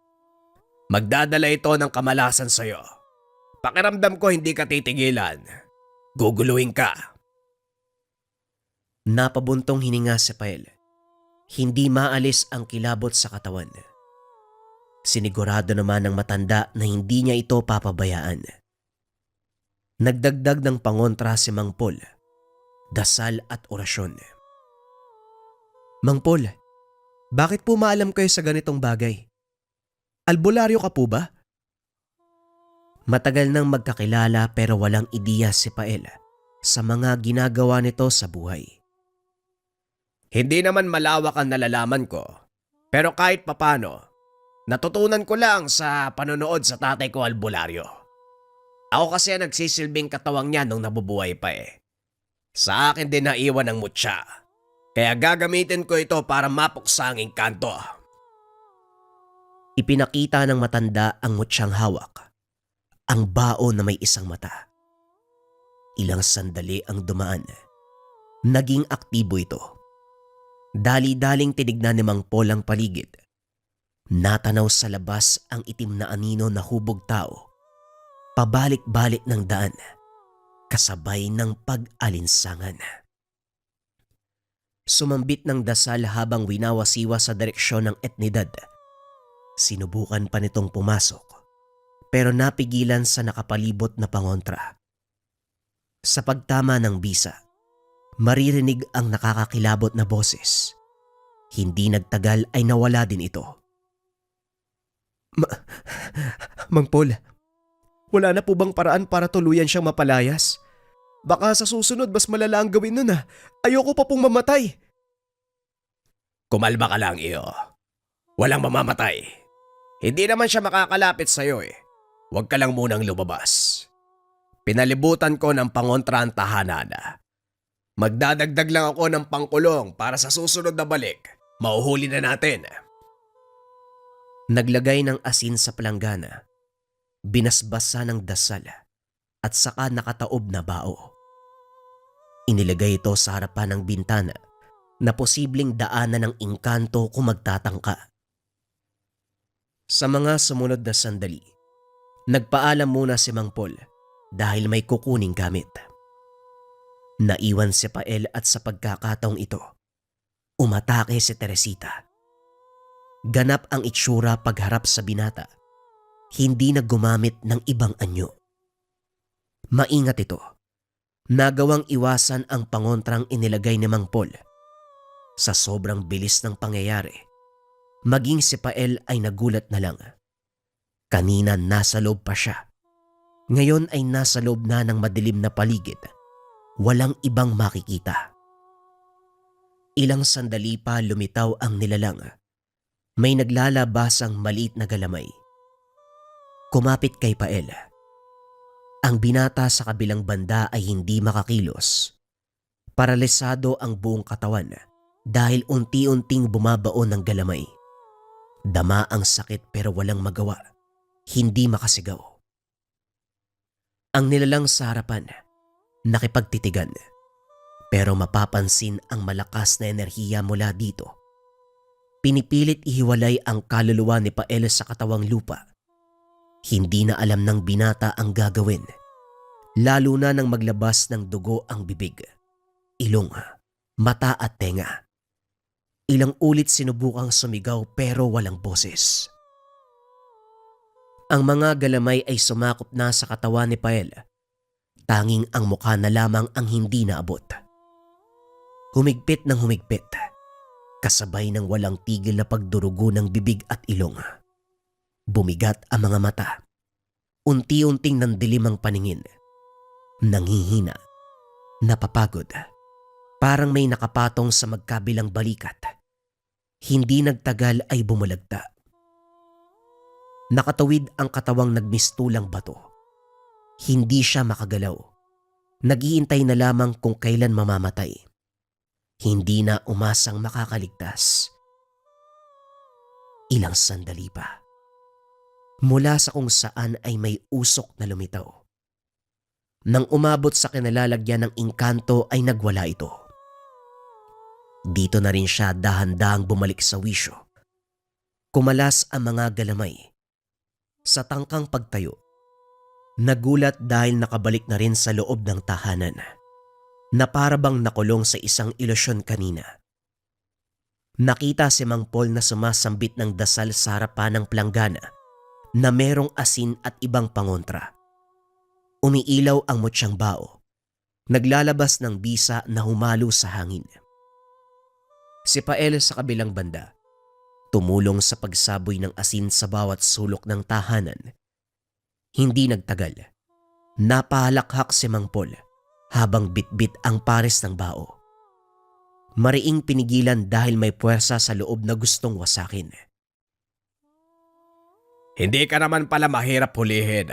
Magdadala ito ng kamalasan sa'yo. Pakiramdam ko hindi ka titigilan. Guguluhin ka. Napabuntong hininga si Pael. Hindi maalis ang kilabot sa katawan. Sinigurado naman ng matanda na hindi niya ito papabayaan. Nagdagdag ng pangontra si Mang Paul, dasal at orasyon. Mang Paul, bakit po maalam kayo sa ganitong bagay? Albularyo ka po ba? Matagal nang magkakilala pero walang ideya si Pael sa mga ginagawa nito sa buhay. Hindi naman malawak ang nalalaman ko. Pero kahit papano, natutunan ko lang sa panonood sa tatay ko albularyo. Ako kasi ang nagsisilbing katawang niya nung nabubuhay pa eh. Sa akin din naiwan ang mutya. Kaya gagamitin ko ito para mapuksa ang engkanto. Ipinakita ng matanda ang mutsyang hawak. Ang bao na may isang mata. Ilang sandali ang dumaan. Naging aktibo ito. Dali-daling tinignan ni Mang Paul ang paligid. Natanaw sa labas ang itim na anino na hubog tao. Pabalik-balik ng daan, kasabay ng pag-alinsangan. Sumambit ng dasal habang winawasiwa sa direksyon ng etnidad. Sinubukan pa nitong pumasok, pero napigilan sa nakapalibot na pangontra. Sa pagtama ng bisa, maririnig ang nakakakilabot na boses. Hindi nagtagal ay nawala din ito. Mang Paul, wala na po bang paraan para tuluyan siyang mapalayas? Baka sa susunod mas malala ang gawin nun ah. Ayoko pa pong mamatay. Kumalma ka lang, iyo. Walang mamamatay. Hindi naman siya makakalapit sa'yo eh. Huwag ka lang munang lumabas. Pinalibutan ko ng pangontra ang tahanan. Magdadagdag lang ako ng pangkulong para sa susunod na balik. Mauhuli na natin. Naglagay ng asin sa palanggana, binasbasa ng dasal at saka nakataob na bao. Inilagay ito sa harapan ng bintana na posibleng daanan ng engkanto kung magtatangka. Sa mga sumunod na sandali, nagpaalam muna si Mang Paul dahil may kukuning gamit. Naiwan si Pael at sa pagkakataong ito, umatake si Teresita. Ganap ang itsura pagharap sa binata, hindi na gumamit ng ibang anyo. Maingat ito, nagawang iwasan ang pangontrang inilagay ni Mang Paul. Sa sobrang bilis ng pangyayari, maging si Pael ay nagulat na lang. Kanina nasa loob pa siya. Ngayon ay nasa loob na ng madilim na paligid. Walang ibang makikita. Ilang sandali pa lumitaw ang nilalang. May naglalabasang maliit na galamay. Kumapit kay Pael. Ang binata sa kabilang banda ay hindi makakilos. Paralisado ang buong katawan dahil unti-unting bumabaon ng galamay. Dama ang sakit pero walang magawa. Hindi makasigaw. Ang nilalang sa harapan, nakipagtitigan. Pero mapapansin ang malakas na enerhiya mula dito. Pinipilit ihiwalay ang kaluluwa ni Pael sa katawang lupa. Hindi na alam ng binata ang gagawin. Lalo na nang maglabas ng dugo ang bibig, ilong, mata at tenga. Ilang ulit sinubukang sumigaw pero walang boses. Ang mga galamay ay sumakop na sa katawan ni Pael. Tanging ang mukha na lamang ang hindi naabot. Humigpit ng humigpit, kasabay ng walang tigil na pagdurugo ng bibig at ilong. Bumigat ang mga mata. Unti-unting nandilim ang paningin. Nanghihina. Napapagod. Parang may nakapatong sa magkabilang balikat. Hindi nagtagal ay bumulagta. Nakatawid ang katawang nagmistulang bato. Hindi siya makagalaw. Naghihintay na lamang kung kailan mamamatay. Hindi na umasang makakaligtas. Ilang sandali pa. Mula sa kung saan ay may usok na lumitaw. Nang umabot sa kinalalagyan ng engkanto ay nagwala ito. Dito na rin siya dahan-dahang bumalik sa wisyo. Kumalas ang mga galamay. Sa tangkang pagtayo, nagulat dahil nakabalik na rin sa loob ng tahanan na para bang nakulong sa isang ilusyon kanina. Nakita si Mang Paul na sumasambit ng dasal sa harapan ng planggana na merong asin at ibang pangontra. Umiilaw ang mutyang bao, naglalabas ng bisa na humalo sa hangin. Si Pael sa kabilang banda, tumulong sa pagsaboy ng asin sa bawat sulok ng tahanan. Hindi nagtagal, napahalakhak si Mang Paul habang bitbit ang pares ng bao. Mariing pinigilan dahil may puwersa sa loob na gustong wasakin. Hindi ka naman pala mahirap hulihin.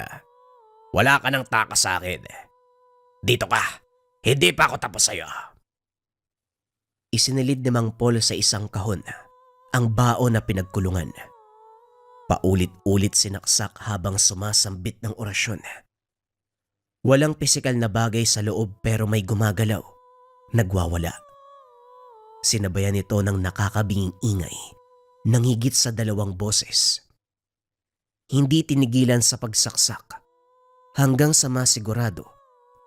Wala ka ng takas sa akin. Dito ka. Hindi pa ako tapos sa'yo. Isinilid ni Mang Paul sa isang kahon ang bao na pinagkulungan. Paulit-ulit sinaksak habang sumasambit ng orasyon. Walang pisikal na bagay sa loob pero may gumagalaw, nagwawala. Sinabayan ito ng nakakabinging ingay, nang higit sa 2 boses. Hindi tinigilan sa pagsaksak, hanggang sa masigurado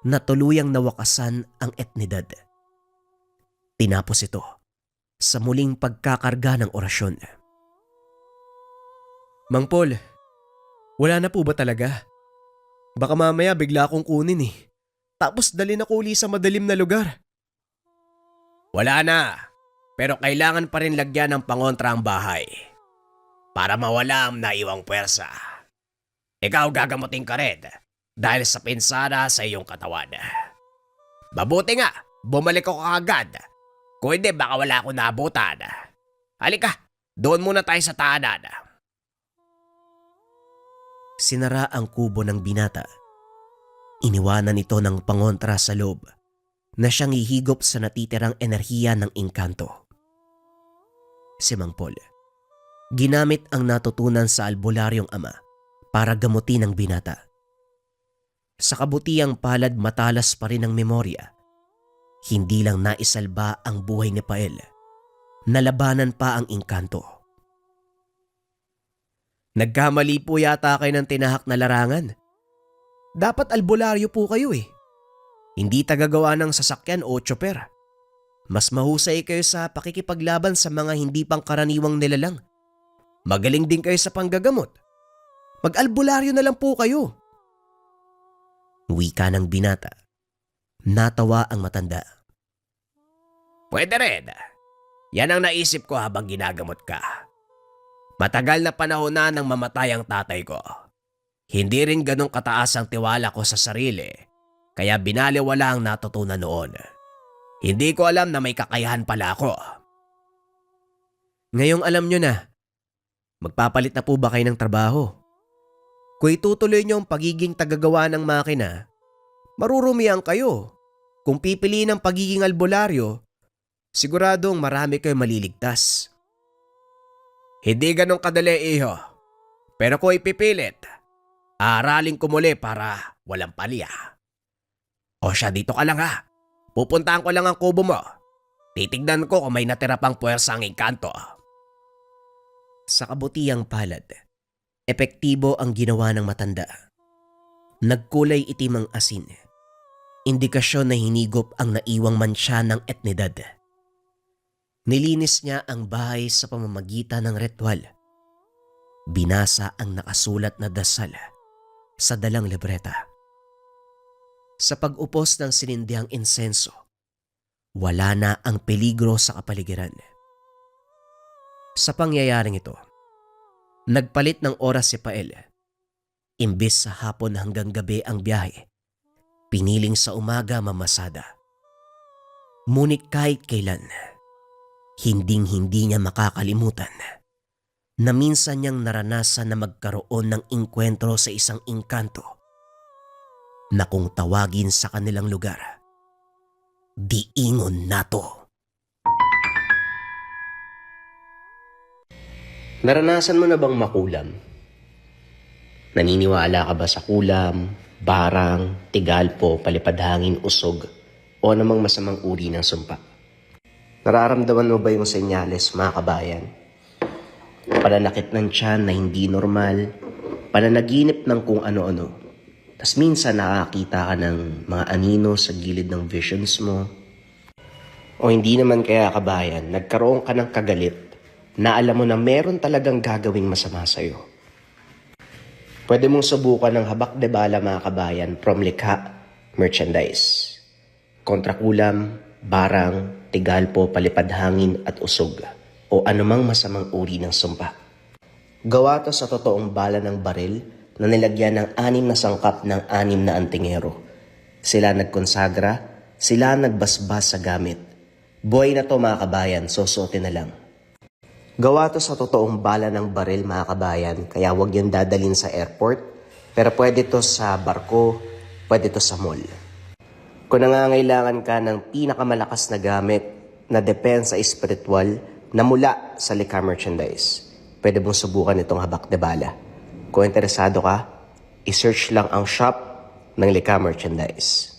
na tuluyang nawakasan ang etnidad. Tinapos ito sa muling pagkakarga ng orasyon. Mang Paul, wala na po ba talaga? Baka mamaya bigla akong kunin eh. Tapos dalhin ako uli sa madilim na lugar. Wala na. Pero kailangan pa rin lagyan ng pangontra ang bahay. Para mawala ang naiwang puwersa. Ikaw gagamutin ka rin dahil sa pinsala sa iyong katawan. Mabuti nga, bumalik ako agad. Kung hindi baka wala akong naabutan. Halika, doon muna tayo sa tahanan. Sinara ang kubo ng binata. Iniwanan ito ng pangontra sa loob na siyang hihigop sa natitirang enerhiya ng engkanto. Si Mang Paul, ginamit ang natutunan sa albularyong ama para gamutin ang binata. Sa kabutiang palad matalas pa rin ang memorya. Hindi lang naisalba ang buhay ni Pael, nalabanan pa ang engkanto. Nagkamali po yata kayo ng tinahak na larangan. Dapat albularyo po kayo eh. Hindi tagagawa ng sasakyan o tsoper. Mas mahusay kayo sa pakikipaglaban sa mga hindi pangkaraniwang nilalang. Magaling din kayo sa panggagamot. Mag-albularyo na lang po kayo. Wika ng binata. Natawa ang matanda. Pwede rin. Yan ang naisip ko habang ginagamot ka. Matagal na panahon na nang mamatay ang tatay ko. Hindi rin ganong kataas ang tiwala ko sa sarili, kaya binaliwala ang natutunan noon. Hindi ko alam na may kakayahan pala ako. Ngayong alam nyo na, magpapalit na po ba kayo ng trabaho? Kung itutuloy nyo ang pagiging tagagawa ng makina, marurumihan kayo. Kung pipiliin ang pagiging albularyo, siguradong marami kayo maliligtas. Hindi ganong kadali, iho. Pero kung ipipilit, aralin ko muli para walang palya. O siya, dito ka lang ha. Pupuntahan ko lang ang kubo mo. Titignan ko kung may natira pang puwersa ang engkanto. Sa kabutiang palad, epektibo ang ginawa ng matanda. Nagkulay itim ang asin. Indikasyon na hinigop ang naiwang mansya ng etnidad. Nilinis niya ang bahay sa pamamagitan ng ritual. Binasa ang nakasulat na dasal sa dalang libreta. Sa pag-upos ng sinindihang insenso, wala na ang peligro sa kapaligiran. Sa pangyayaring ito, nagpalit ng oras si Pael. Imbis sa hapon hanggang gabi ang biyahe, piniling sa umaga mamasada. Ngunit kahit kailan, hinding-hindi niya makakalimutan na minsan niyang naranasan na magkaroon ng inkwentro sa isang engkanto na kung tawagin sa kanilang lugar, Diingon Nato. Naranasan mo na bang makulam? Naniniwala ka ba sa kulam, barang, tigalpo, palipadhangin, usog, o namang masamang uri ng sumpa? Nararamdaman mo ba yung senyales, mga kabayan? Pananakit ng tiyan na hindi normal, pananaginip ng kung ano-ano. Tas minsan nakakita ka ng mga anino sa gilid ng visions mo. O hindi naman kaya, kabayan, nagkaroon ka ng kagalit na alam mo na meron talagang gagawing masama sa'yo. Pwede mong subukan ng habak de bala, mga kabayan, from likha, merchandise. Kontrakulam, barang, tigalpo, palipadhangin at usog o anumang masamang uri ng sumpa. Gawa to sa totoong bala ng baril na nilagyan ng 6 na sangkap ng 6 na antingero. Sila nagkonsagra, sila nagbasbas sa gamit. Buhay na to, mga kabayan, susuotin na lang. Gawa to sa totoong bala ng baril, mga kabayan, kaya huwag yung dadalhin sa airport, pero pwede to sa barko, pwede to sa mall. Kung nangangailangan ka ng pinakamalakas na gamit na depensa espiritual na mula sa likha merchandise, pwede mong subukan itong habak de bala. Kung interesado ka, isearch lang ang shop ng likha merchandise.